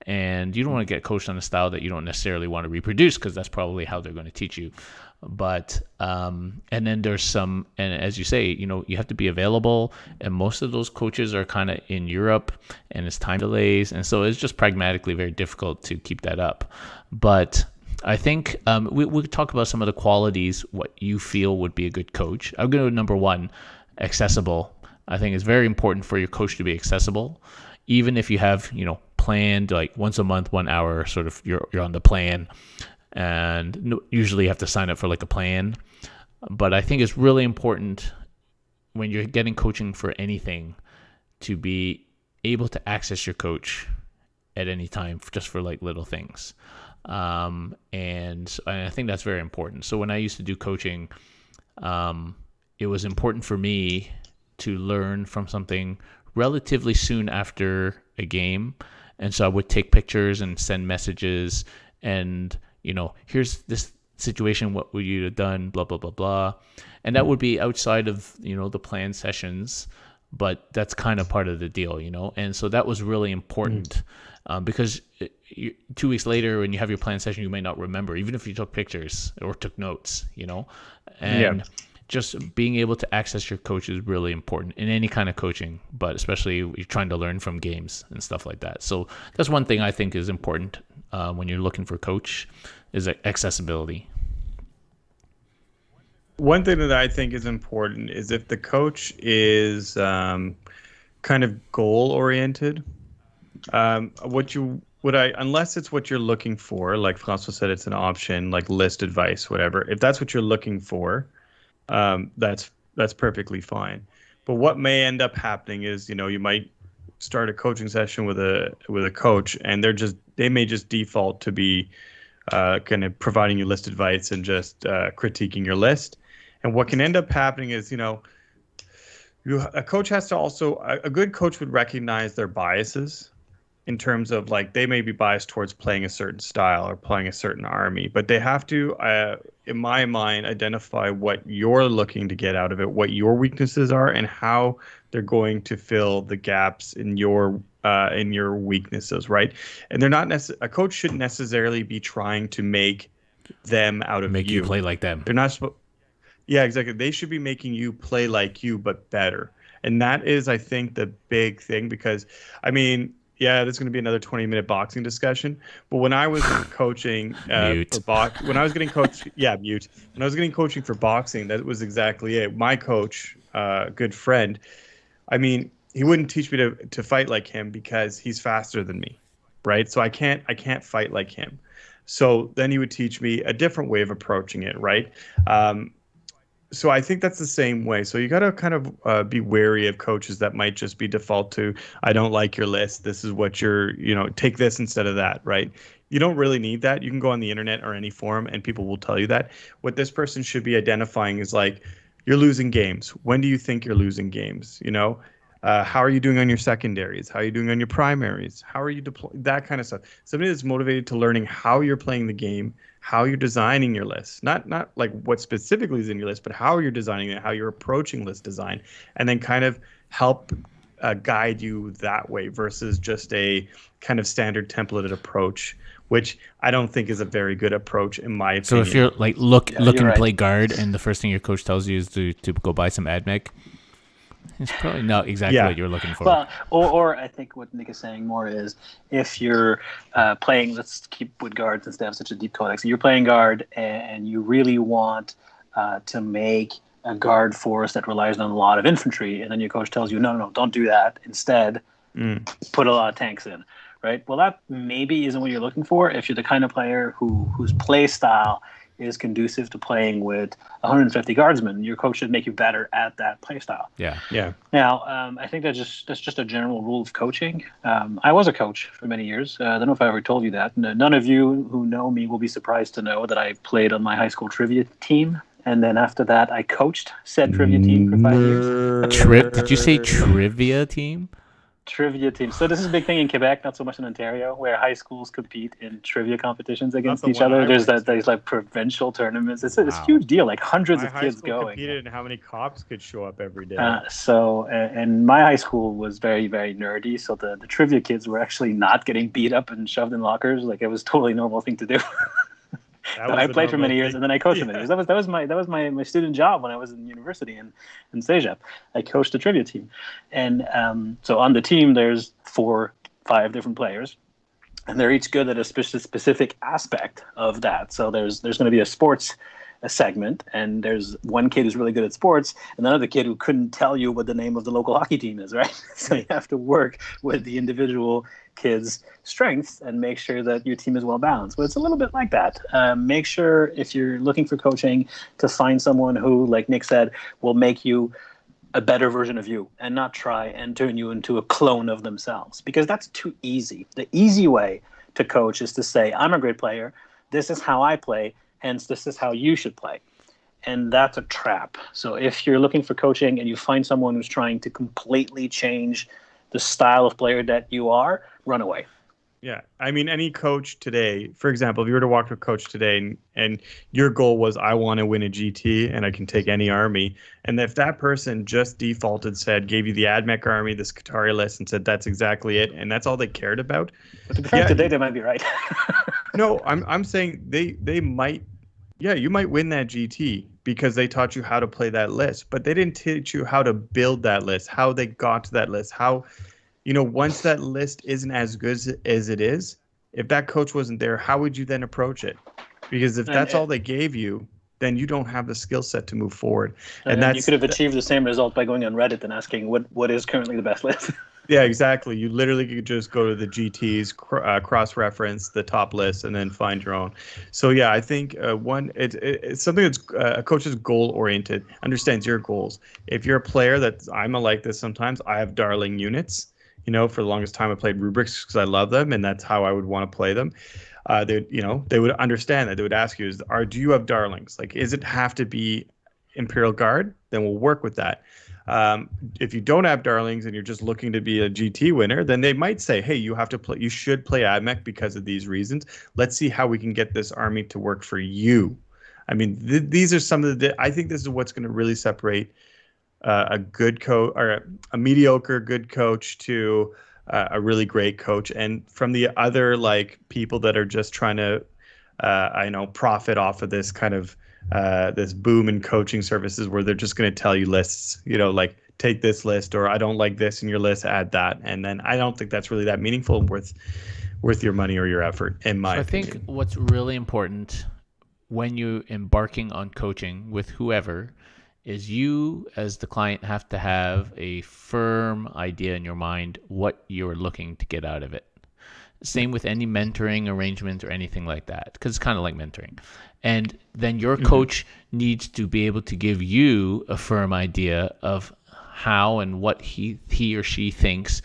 And you don't want to get coached on a style that you don't necessarily want to reproduce, because that's probably how they're going to teach you. But and then there's some, and as you say, you have to be available, and most of those coaches are kind of in Europe, and it's time delays, and so it's just pragmatically very difficult to keep that up. But I think we could talk about some of the qualities, what you feel would be a good coach. I'm going to number 1, accessible. I think it's very important for your coach to be accessible, even if you have planned like once a month, 1 hour, sort of you're on the plan, and usually you have to sign up for like a plan. But I think it's really important when you're getting coaching for anything to be able to access your coach at any time, just for like little things. And I think that's very important. So when I used to do coaching, it was important for me to learn from something relatively soon after a game. And so I would take pictures and send messages and, here's this situation, what would you have done, blah, blah, blah, blah. And that would be outside of, the planned sessions, but that's kind of part of the deal, And so that was really important. Because 2 weeks later, when you have your planned session, you may not remember, even if you took pictures or took notes, and just being able to access your coach is really important in any kind of coaching, but especially you're trying to learn from games and stuff like that. So that's one thing I think is important when you're looking for a coach, is accessibility. One thing that I think is important is if the coach is kind of goal oriented. Unless it's what you're looking for, like Francois said, it's an option, like list advice, whatever. If that's what you're looking for, that's perfectly fine. But what may end up happening is, you might start a coaching session with a coach, and they may just default to be kind of providing you list advice and just critiquing your list. And what can end up happening is, a coach has to also, a good coach would recognize their biases, in terms of like they may be biased towards playing a certain style or playing a certain army, but they have to, in my mind, identify what you're looking to get out of it, what your weaknesses are, and how they're going to fill the gaps in your weaknesses, right? And they're not a coach shouldn't necessarily be trying to make them out of make you play like them. They're not supposed. Yeah, exactly. They should be making you play like you, but better. And that is, I think, the big thing, because yeah, there's going to be another 20-minute boxing discussion. But when I was coaching when I was getting coached, mute. When I was getting coaching for boxing, that was exactly it. My coach, good friend, he wouldn't teach me to fight like him because he's faster than me, right? So I can't fight like him. So then he would teach me a different way of approaching it, right? So I think that's the same way. So you got to kind of be wary of coaches that might just be default to, I don't like your list. This is what take this instead of that, right? You don't really need that. You can go on the internet or any forum and people will tell you that. What this person should be identifying is like, you're losing games. When do you think you're losing games? How are you doing on your secondaries? How are you doing on your primaries? How are you deploying that kind of stuff? Somebody that's motivated to learning how you're playing the game, how you're designing your list, not like what specifically is in your list, but how you're designing it, how you're approaching list design, and then kind of help guide you that way versus just a kind of standard templated approach, which I don't think is a very good approach in my opinion. So if you're like Yeah, looking you're to right. play guard, and the first thing your coach tells you is to go buy some AdMech, it's probably not exactly Yeah. what you're looking for. Well, or I think what Nick is saying more is if you're playing, let's keep with guards instead of such a deep codex. You're playing guard and you really want to make a guard force that relies on a lot of infantry, and then your coach tells you, no, don't do that. Instead, put a lot of tanks in, right? Well, that maybe isn't what you're looking for if you're the kind of player whose play style is conducive to playing with 150 guardsmen. Your coach should make you better at that play style. Yeah. Now, I think that's just a general rule of coaching. I was a coach for many years. I don't know if I ever told you that. None of you who know me will be surprised to know that I played on my high school trivia team. And then after that, I coached said trivia team for 5 years. Did you say trivia team? Trivia team. So this is a big thing in Quebec, not so much in Ontario, where high schools compete in trivia competitions against the each one other. I There's went to. these like provincial tournaments. It's a Wow. huge deal, like hundreds My of high kids school going. competed in how many cops could show up every day. And my high school was very, very nerdy. So the trivia kids were actually not getting beat up and shoved in lockers. Like it was a totally normal thing to do. But I played for many years, and then I coached for many years. That was my student job when I was in university in CEGEP. I coached the trivia team, and so on the team there's 4-5 different players, and they're each good at a specific aspect of that. So there's going to be a segment, and there's one kid who's really good at sports, and another kid who couldn't tell you what the name of the local hockey team is, right? So you have to work with the individual kids' strengths and make sure that your team is well balanced. But it's a little bit like that. Make sure if you're looking for coaching to find someone who, like Nick said, will make you a better version of you and not try and turn you into a clone of themselves, because that's too easy. The easy way to coach is to say, I'm a great player. This is how I play. Hence, this is how you should play. And that's a trap. So if you're looking for coaching and you find someone who's trying to completely change the style of player that you are, run away. Yeah. I mean, any coach today, for example, if you were to walk to a coach today and your goal was, I want to win a GT and I can take any army. And if that person just defaulted, gave you the AdMech army, the Skitarii list, and said, that's exactly it, and that's all they cared about. But to be fair, today they might be right. No, I'm saying they might. Yeah, you might win that GT because they taught you how to play that list, but they didn't teach you how to build that list, how they got to that list, how, once that list isn't as good as it is, if that coach wasn't there, how would you then approach it? Because if that's all they gave you, then you don't have the skill set to move forward. And that's, you could have achieved the same result by going on Reddit and asking what is currently the best list. Yeah, exactly. You literally could just go to the GTs, cross-reference the top list, and then find your own. So yeah, I think it's something that's a coach's goal-oriented, understands your goals. If you're a player I'm like this sometimes, I have darling units. For the longest time I played rubrics because I love them, and that's how I would want to play them. They would understand that. They would ask you, do you have darlings? Like, is it have to be Imperial Guard? Then we'll work with that. If you don't have darlings and you're just looking to be a GT winner, then they might say, hey, you should play AdMech because of these reasons. Let's see how we can get this army to work for you. I mean, these are some of I think this is what's going to really separate a good coach or a mediocre good coach to a really great coach, and from the other people that are just trying to profit off of this kind of this boom in coaching services where they're just going to tell you lists, take this list, or I don't like this in your list, add that. And then I don't think that's really that meaningful and worth your money or your effort, in my opinion. I think what's really important when you embarking on coaching with whoever is you as the client have to have a firm idea in your mind what you're looking to get out of it. Same with any mentoring arrangement or anything like that, because it's kind of like mentoring. And then your coach needs to be able to give you a firm idea of how and what he or she thinks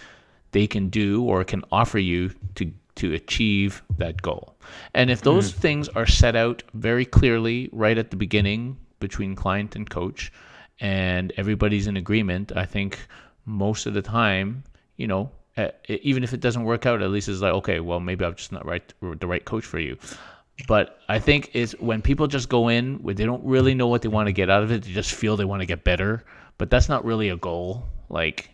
they can do or can offer you to achieve that goal. And if those things are set out very clearly right at the beginning between client and coach, and everybody's in agreement, I think most of the time, even if it doesn't work out, at least it's like, okay, well, maybe I'm just not the right coach for you. But I think it's when people just go in where they don't really know what they want to get out of it, they just feel they want to get better, but that's not really a goal. Like,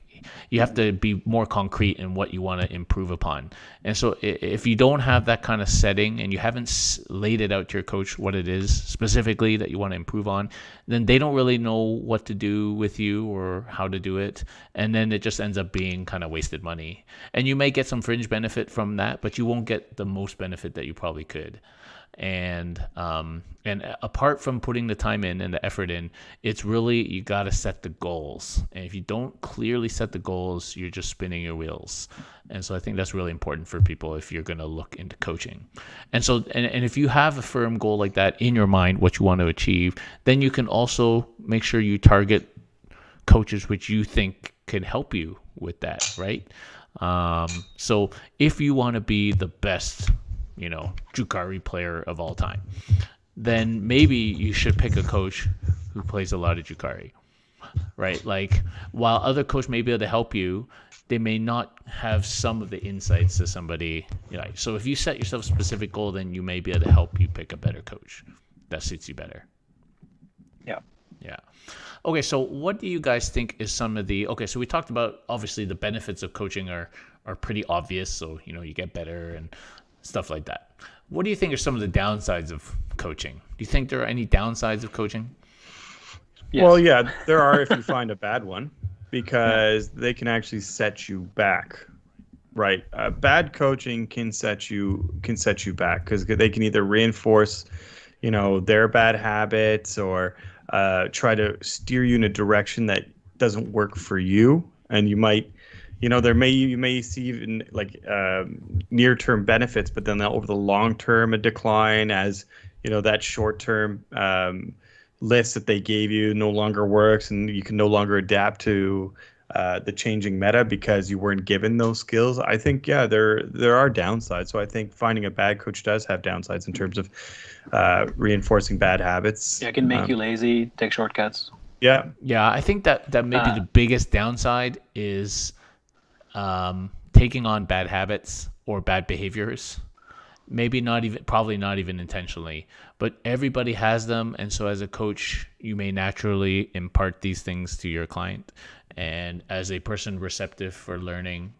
you have to be more concrete in what you want to improve upon. And so if you don't have that kind of setting and you haven't laid it out to your coach what it is specifically that you want to improve on, then they don't really know what to do with you or how to do it. And then it just ends up being kind of wasted money. And you may get some fringe benefit from that, but you won't get the most benefit that you probably could. And apart from putting the time in and the effort in, it's really, you got to set the goals. And if you don't clearly set the goals, you're just spinning your wheels. And so I think that's really important for people if you're going to look into coaching. And so, and if you have a firm goal like that in your mind, what you want to achieve, then you can also make sure you target coaches which you think can help you with that, right? So if you want to be the best Jukari player of all time, then maybe you should pick a coach who plays a lot of Jukari, right? Like, while other coaches may be able to help you, they may not have some of the insights to somebody. So if you set yourself a specific goal, then you may be able to help you pick a better coach that suits you better. Yeah. Okay, so what do you guys think is some of the... Okay, so we talked about, obviously, the benefits of coaching are pretty obvious. So, you get better and stuff like that. What do you think are some of the downsides of coaching? Do you think there are any downsides of coaching? Yes. Well, yeah, there are if you find a bad one, because they can actually set you back. Right. Bad coaching can set you back because they can either reinforce, their bad habits or try to steer you in a direction that doesn't work for you. And you might, you may see even like near-term benefits, but then over the long term, a decline as, that short-term list that they gave you no longer works, and you can no longer adapt to the changing meta because you weren't given those skills. I think, yeah, there are downsides. So I think finding a bad coach does have downsides in terms of reinforcing bad habits. Yeah, it can make you lazy, take shortcuts. Yeah. Yeah, I think that may be the biggest downside is taking on bad habits or bad behaviors. Probably not even intentionally, but everybody has them. And so as a coach, you may naturally impart these things to your client. And as a person receptive for learning,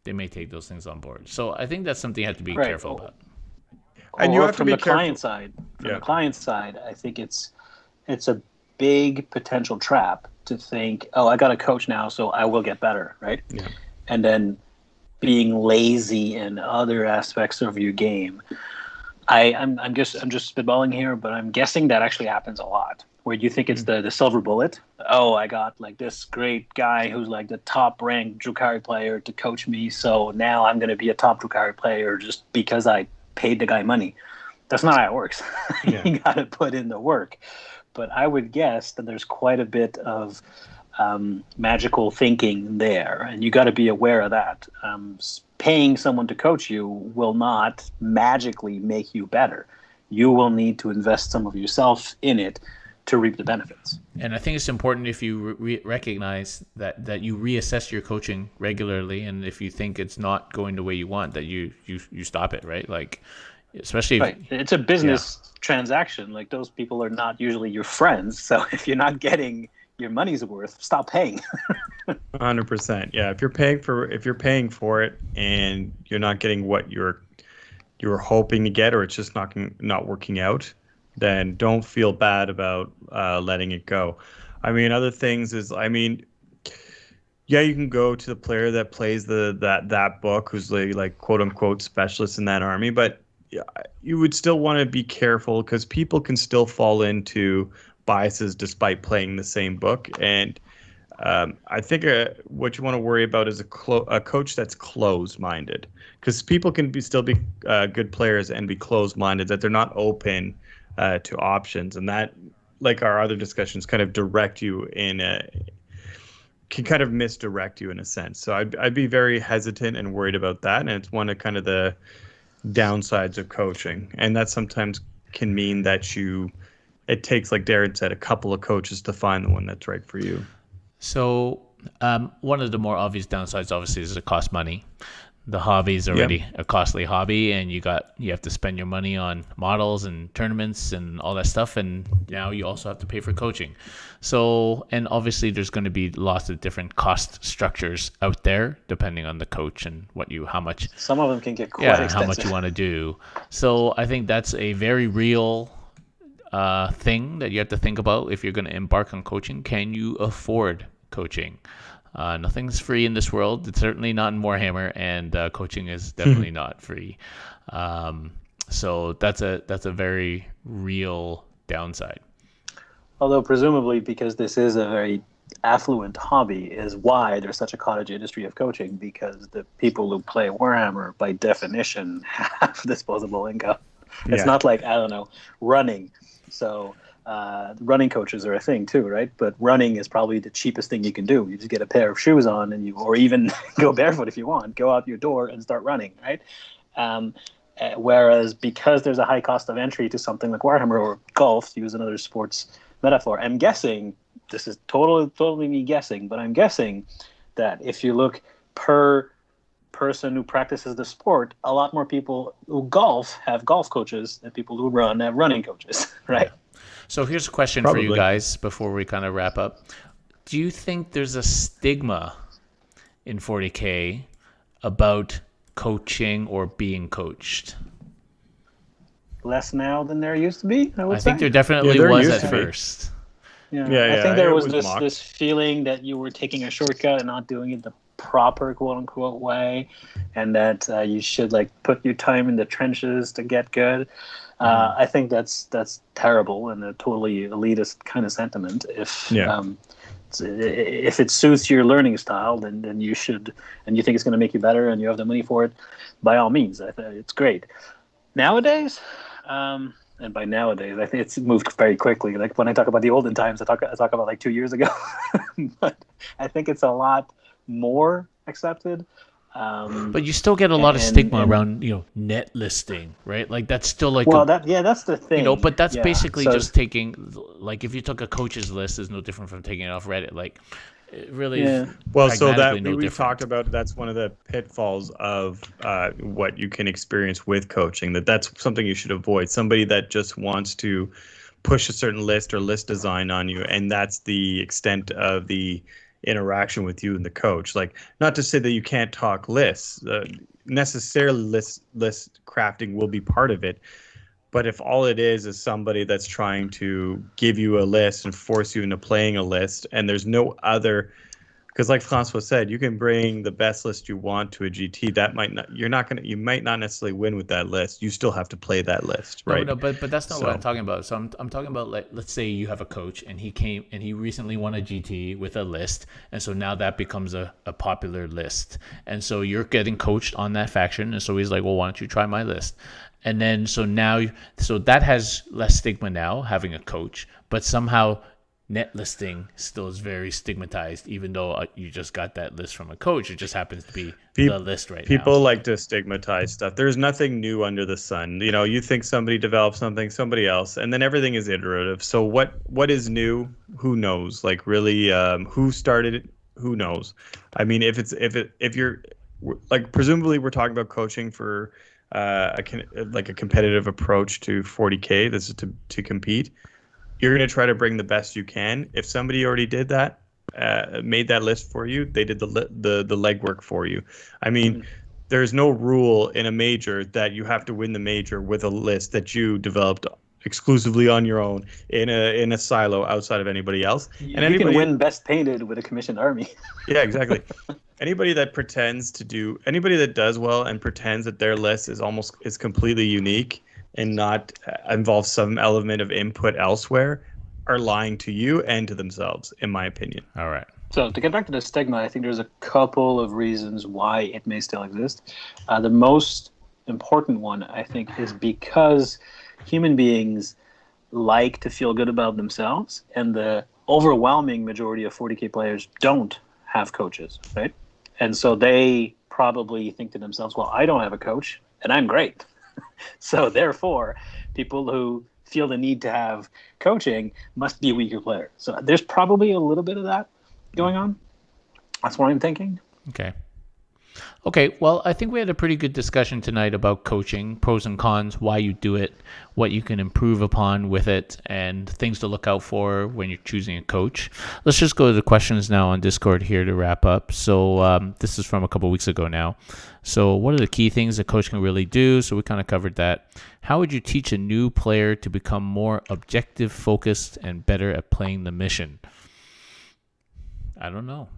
they may take those things on board. So I think that's something you have to be careful about. And you have to be careful. From the client side, I think it's a big potential trap to think, oh, I got a coach now, so I will get better, right? Yeah. And then being lazy in other aspects of your game. I'm just spitballing here, but I'm guessing that actually happens a lot. Where you think it's the silver bullet. Oh, I got like this great guy who's like the top ranked Drukhari player to coach me, so now I'm going to be a top Drukhari player just because I paid the guy money. That's not how it works. Yeah. You got to put in the work. But I would guess that there's quite a bit of magical thinking there, and you got to be aware of that. Paying someone to coach you will not magically make you better. You will need to invest some of yourself in it to reap the benefits. And I think it's important if you recognize that you reassess your coaching regularly, and if you think it's not going the way you want, that you stop it, right? Like, especially if, right. It's a business transaction. Like, those people are not usually your friends. So if you're not getting your money's worth, stop paying. 100%. Yeah, if you're paying for it and you're not getting what you're hoping to get, or it's just not working out, then don't feel bad about letting it go. I mean, other things is, yeah, you can go to the player that plays that book, who's like quote unquote specialist in that army, but you would still want to be careful because people can still fall into biases despite playing the same book. And I think what you want to worry about is a coach that's closed-minded, because people can still be good players and be closed-minded, that they're not open to options, and that, like our other discussions, kind of can kind of misdirect you in a sense. So I'd be very hesitant and worried about that, and it's one of kind of the downsides of coaching, and that sometimes can mean that you it takes, like Darren said, a couple of coaches to find the one that's right for you. So one of the more obvious downsides, obviously, is it costs money. The hobby is already a costly hobby, and you have to spend your money on models and tournaments and all that stuff, and now you also have to pay for coaching. So, and obviously there's going to be lots of different cost structures out there depending on the coach and how much. Some of them can get quite expensive. How much you want to do. So I think that's a very real thing that you have to think about if you're going to embark on coaching. Can you afford coaching? Nothing's free in this world. It's certainly not in Warhammer, and coaching is definitely not free. So that's a very real downside. Although presumably, because this is a very affluent hobby, is why there's such a cottage industry of coaching, because the people who play Warhammer, by definition, have disposable income. It's not like, I don't know, running. So running coaches are a thing too, right? But running is probably the cheapest thing you can do. You just get a pair of shoes on, or even go barefoot if you want, go out your door and start running, right? Whereas because there's a high cost of entry to something like Warhammer or golf, to use another sports metaphor, I'm guessing, this is totally me guessing, but I'm guessing that if you look per person who practices the sport, a lot more people who golf have golf coaches than people who run have running coaches, right? Yeah. So here's a question for you guys before we kind of wrap up. Do you think there's a stigma in 40K about coaching or being coached? Less now than there used to be, I think there definitely was at first. I think there was this feeling that you were taking a shortcut and not doing it the proper quote-unquote way, and that you should put your time in the trenches to get good. I think that's terrible and a totally elitist kind of sentiment. If it suits your learning style, then you should, and you think it's going to make you better and you have the money for it, by all means, I think it's great. Nowadays, and by nowadays, I think it's moved very quickly. Like when I talk about the olden times, I talk about 2 years ago. But I think it's a lot more accepted. But you still get a lot of stigma around, net listing, right? Like that's still that's the thing. But that's basically just taking, if you took a coach's list, is no different from taking it off Reddit. Like, it really. Yeah. Well, so that we talked about, that's one of the pitfalls of what you can experience with coaching. That's something you should avoid. Somebody that just wants to push a certain list or list design on you, and that's the extent of the interaction with you and the coach. Like, not to say that you can't talk lists. Necessarily, list crafting will be part of it. But if all it is somebody that's trying to give you a list and force you into playing a list, and there's no other, because like Francois said, you can bring the best list you want to a GT. You might not necessarily win with that list. You still have to play that list, right? No, but that's not what I'm talking about. So I'm talking about, let's say you have a coach and he recently won a GT with a list, and so now that becomes a popular list, and so you're getting coached on that faction, and so he's like, well, why don't you try my list? And then so that has less stigma now, having a coach, but somehow net listing still is very stigmatized, even though you just got that list from a coach. It just happens to be the list right now. People like to stigmatize stuff. There's nothing new under the sun. You think somebody developed somebody else, and then everything is iterative. So what is new? Who knows? Like, really, who started it? Who knows? I mean, if you're like, presumably we're talking about coaching for a competitive approach to 40K. This is to compete. You're going to try to bring the best you can. If somebody already did that, made that list for you, they did the legwork for you. I mean, there's no rule in a major that you have to win the major with a list that you developed exclusively on your own in a silo outside of anybody else. And anybody can win best painted with a commissioned army. Yeah, exactly. Anybody that does well and pretends that their list is completely unique and not involve some element of input elsewhere are lying to you and to themselves, in my opinion. All right. So to get back to the stigma, I think there's a couple of reasons why it may still exist. The most important one, I think, is because human beings like to feel good about themselves, and the overwhelming majority of 40K players don't have coaches, right? And so they probably think to themselves, well, I don't have a coach, and I'm great. So therefore, people who feel the need to have coaching must be a weaker player. So there's probably a little bit of that going on. That's what I'm thinking. Okay, well, I think we had a pretty good discussion tonight about coaching, pros and cons, why you do it, what you can improve upon with it, and things to look out for when you're choosing a coach. Let's just go to the questions now on Discord here to wrap up. So this is from a couple weeks ago now. So what are the key things a coach can really do? So we kind of covered that. How would you teach a new player to become more objective, focused, and better at playing the mission? I don't know.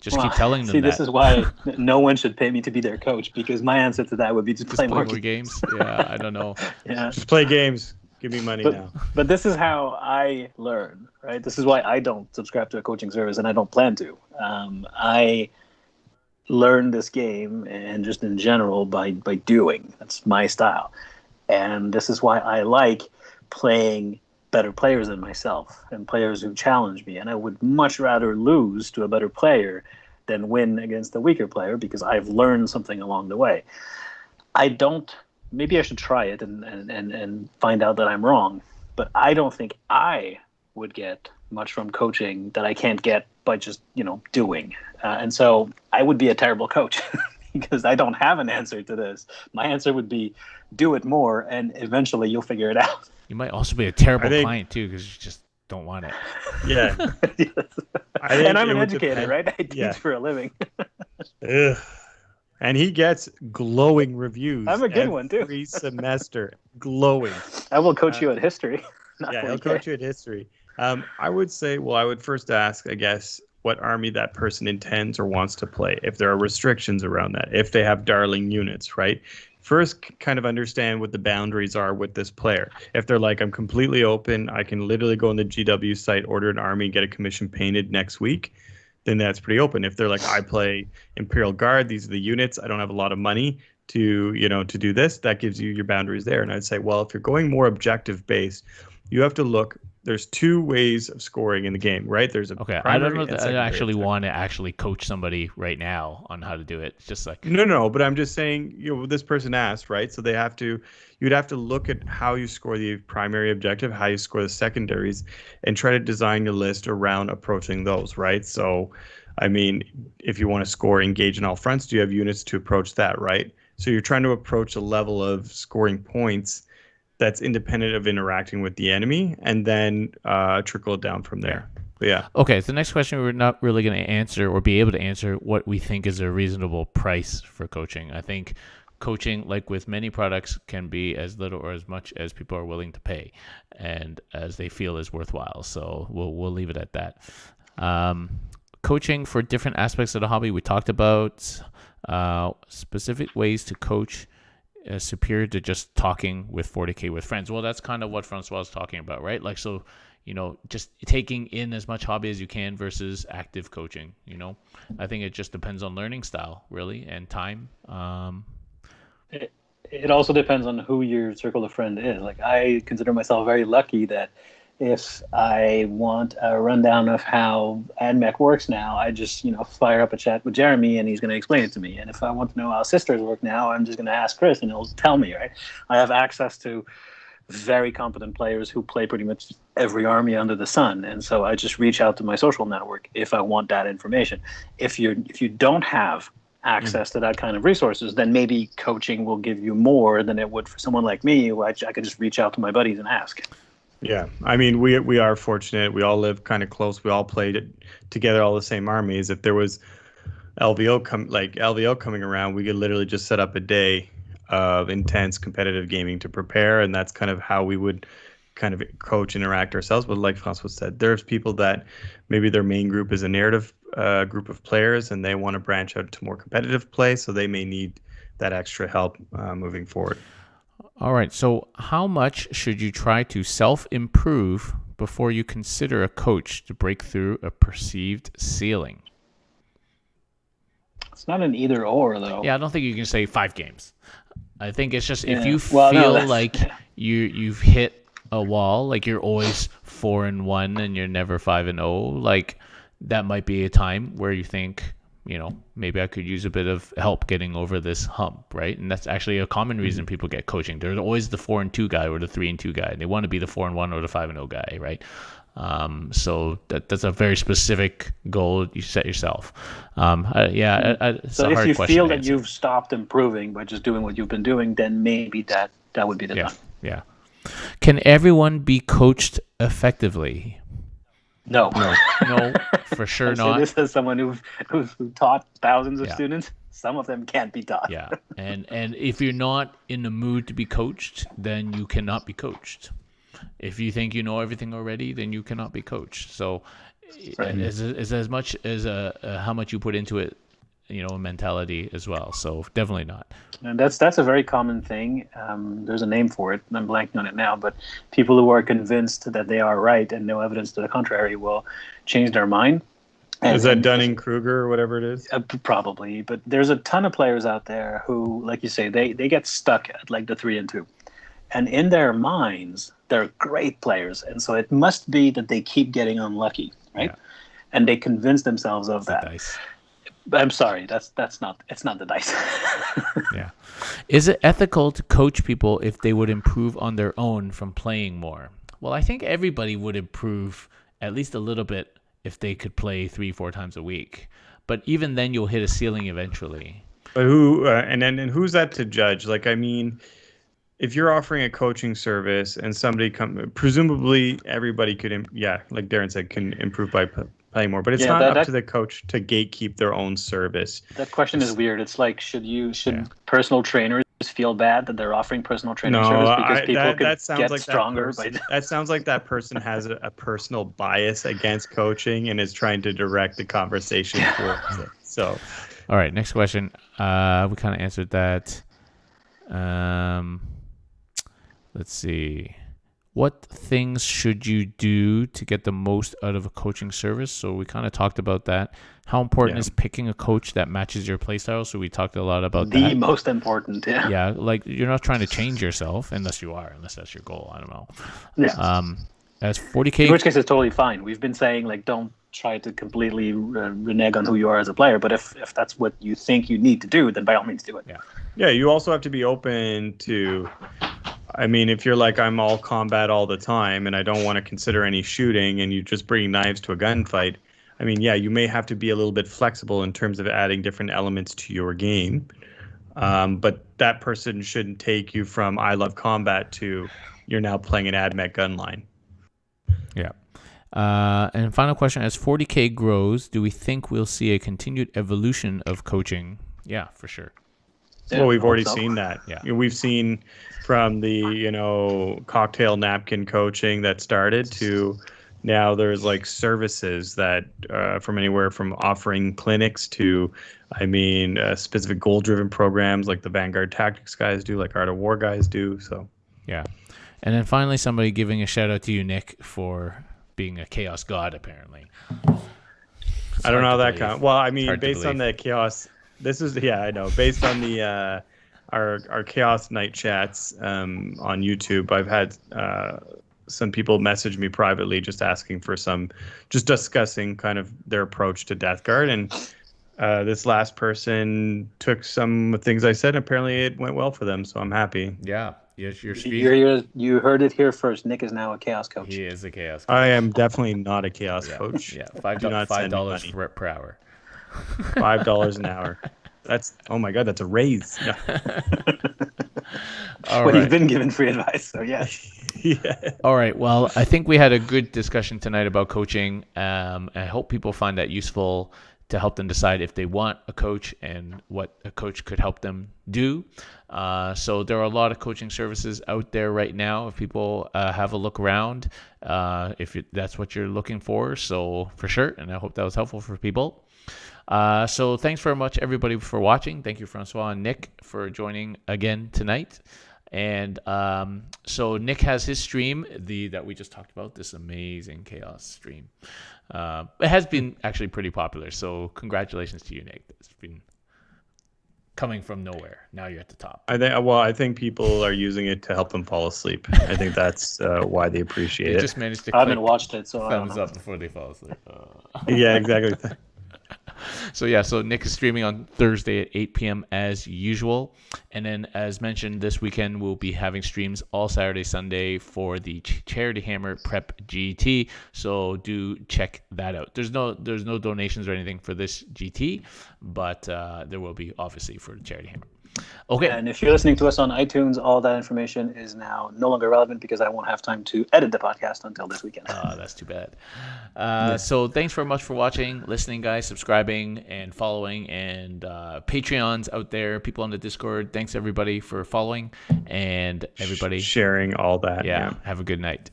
Just keep telling them that. This is why no one should pay me to be their coach, because my answer to that would be to play more games. Yeah, I don't know. Yeah. Just play games. Give me money now. But this is how I learn, right? This is why I don't subscribe to a coaching service, and I don't plan to. I learn this game and just in general by doing. That's my style. And this is why I like playing better players than myself and players who challenge me. And I would much rather lose to a better player than win against a weaker player, because I've learned something along the way. Maybe I should try it and find out that I'm wrong, but I don't think I would get much from coaching that I can't get by just, doing. And so I would be a terrible coach because I don't have an answer to this. My answer would be do it more and eventually you'll figure it out. You might also be a terrible client too, because you just don't want it. Yeah. Yes. And I'm an educator, right? I teach for a living. Ugh. And he gets glowing reviews. I'm a good one too. Every semester, glowing. I will coach you at history. He'll coach you at history. I would say, I would first ask, I guess, what army that person intends or wants to play. If there are restrictions around that, if they have darling units, right? First, kind of understand what the boundaries are with this player. If they're like, I'm completely open, I can literally go on the GW site, order an army, get a commission painted next week, then that's pretty open. If they're like, I play Imperial Guard, these are the units, I don't have a lot of money to do this, that gives you your boundaries there. And I'd say, well, if you're going more objective based, you have to look. There's two ways of scoring in the game, right? There's a I don't know that I actually want to actually coach somebody right now on how to do it. It's just like no, but I'm just saying, this person asked, right? So you'd have to look at how you score the primary objective, how you score the secondaries, and try to design your list around approaching those, right? So, I mean, if you want to score engage in all fronts, do you have units to approach that, right? So you're trying to approach a level of scoring points that's independent of interacting with the enemy, and then trickle it down from there. But yeah. Okay, so the next question we're not really going to answer or be able to answer what we think is a reasonable price for coaching. I think coaching, like with many products, can be as little or as much as people are willing to pay and as they feel is worthwhile. So we'll leave it at that. Coaching for different aspects of the hobby, we talked about specific ways to coach superior to just talking with 40K with friends. Well, that's kind of what Francois was talking about, right? Like, so, just taking in as much hobby as you can versus active coaching, I think it just depends on learning style, really, and time. It also depends on who your circle of friend is. Like, I consider myself very lucky that if I want a rundown of how AdMech works now, I just, fire up a chat with Jeremy and he's going to explain it to me. And if I want to know how sisters work now, I'm just going to ask Chris and he'll tell me, right? I have access to very competent players who play pretty much every army under the sun. And so I just reach out to my social network if I want that information. If you don't have access to that kind of resources, then maybe coaching will give you more than it would for someone like me, who I could just reach out to my buddies and ask. Yeah, I mean, we are fortunate. We all live kind of close. We all played together, all the same armies. If there was LVO coming around, we could literally just set up a day of intense competitive gaming to prepare, and that's kind of how we would kind of coach, interact ourselves. But like Francois said, there's people that maybe their main group is a narrative group of players, and they want to branch out to more competitive play, so they may need that extra help moving forward. All right, so how much should you try to self-improve before you consider a coach to break through a perceived ceiling? It's not an either or, though. Yeah, I don't think you can say 5 games. I think it's just if you feel like you've hit a wall, like you're always 4-1 and you're never 5-0, like that might be a time where you think maybe I could use a bit of help getting over this hump, right? And that's actually a common reason people get coaching. They're always the 4-2 guy or the 3-2 guy. They want to be the 4-1 or the 5-0 guy, right? So that's a very specific goal you set yourself. It's So a if hard you question feel to that answer. you've stopped improving by just doing what you've been doing, then maybe that would be the time. Yeah. Can everyone be coached effectively? No. No, for sure I say not. this as someone who's taught thousands of Yeah. students. Some of them can't be taught. Yeah, and if you're not in the mood to be coached, then you cannot be coached. If you think you know everything already, then you cannot be coached. So Right. it's as much as how much you put into it, mentality as well. So definitely not. And that's a very common thing. There's a name for it. I'm blanking on it now. But people who are convinced that they are right and no evidence to the contrary will change their mind. Is that Dunning-Kruger or whatever it is? Probably. But there's a ton of players out there who, like you say, they get stuck at like the 3-2. And in their minds, they're great players. And so it must be that they keep getting unlucky, right? Yeah. And they convince themselves of that. Dice. But I'm sorry, it's not the dice. Yeah. Is it ethical to coach people if they would improve on their own from playing more? Well, I think everybody would improve at least a little bit if they could play 3-4 times a week. But even then, you'll hit a ceiling eventually. But who and who's that to judge? Like, I mean, if you're offering a coaching service and somebody presumably everybody could, like Darren said, can improve by playing more. But it's not up to the coach to gatekeep their own service. That question is weird. It's like, should personal trainers feel bad that they're offering personal training service because people could get stronger? That sounds like that person has a personal bias against coaching and is trying to direct the conversation towards it. So, all right, next question. We kind of answered that. Let's see. What things should you do to get the most out of a coaching service? So we kind of talked about that. How important is picking a coach that matches your play style? So we talked a lot about that. The most important, yeah. Yeah, like you're not trying to change yourself unless that's your goal. I don't know. Yeah. As 40K... In which case, it's totally fine. We've been saying, like, don't try to completely renege on who you are as a player. But if that's what you think you need to do, then by all means do it. Yeah. Yeah, you also have to be open to... I mean, if you're like, I'm all combat all the time and I don't want to consider any shooting and you just bring knives to a gunfight, I mean, yeah, you may have to be a little bit flexible in terms of adding different elements to your game. But that person shouldn't take you from I love combat to you're now playing an AdMech gun line. Yeah. And final question, as 40K grows, do we think we'll see a continued evolution of coaching? Yeah, for sure. Well, we've already seen that. Yeah. We've seen from the, cocktail napkin coaching that started to now there's like services that from anywhere from offering clinics to, specific goal-driven programs like the Vanguard Tactics guys do, like Art of War guys do. So, yeah. And then finally, somebody giving a shout out to you, Nick, for being a chaos god, apparently. I don't know how that counts. Well, I mean, based on the chaos... This is I know. Based on the our Chaos Night chats on YouTube, I've had some people message me privately just asking for just discussing kind of their approach to Death Guard, and this last person took some things I said. And apparently, it went well for them, so I'm happy. Yeah. Yes, you heard it here first. Nick is now a chaos coach. He is a chaos coach. I am definitely not a chaos coach. Yeah, $5 per hour. $5 an hour. That's that's a raise. No. He's been given free advice, so yes. Yeah. All right. Well, I think we had a good discussion tonight about coaching. I hope people find that useful to help them decide if they want a coach and what a coach could help them do. So there are a lot of coaching services out there right now. If people have a look around, if that's what you're looking for, so for sure. And I hope that was helpful for people. So thanks very much, everybody, for watching. Thank you, Francois and Nick, for joining again tonight. And so Nick has his stream, that we just talked about, this amazing chaos stream. It has been actually pretty popular. So congratulations to you, Nick. It's been coming from nowhere. Now you're at the top. I think people are using it to help them fall asleep. I think that's why they appreciate it. Just managed to I haven't watched it, so thumbs up before they fall asleep. Yeah, exactly. So Nick is streaming on Thursday at 8 p.m. as usual. And then, as mentioned, this weekend we'll be having streams all Saturday, Sunday for the Charity Hammer Prep GT. So do check that out. There's no donations or anything for this GT, but there will be obviously for the Charity Hammer. Okay. And if you're listening to us on iTunes, all that information is now no longer relevant because I won't have time to edit the podcast until this weekend. That's too bad. So thanks very much for watching, listening, guys, subscribing, and following, and Patreons out there, people on the Discord. Thanks, everybody, for following, and everybody sharing all that. Yeah, have a good night.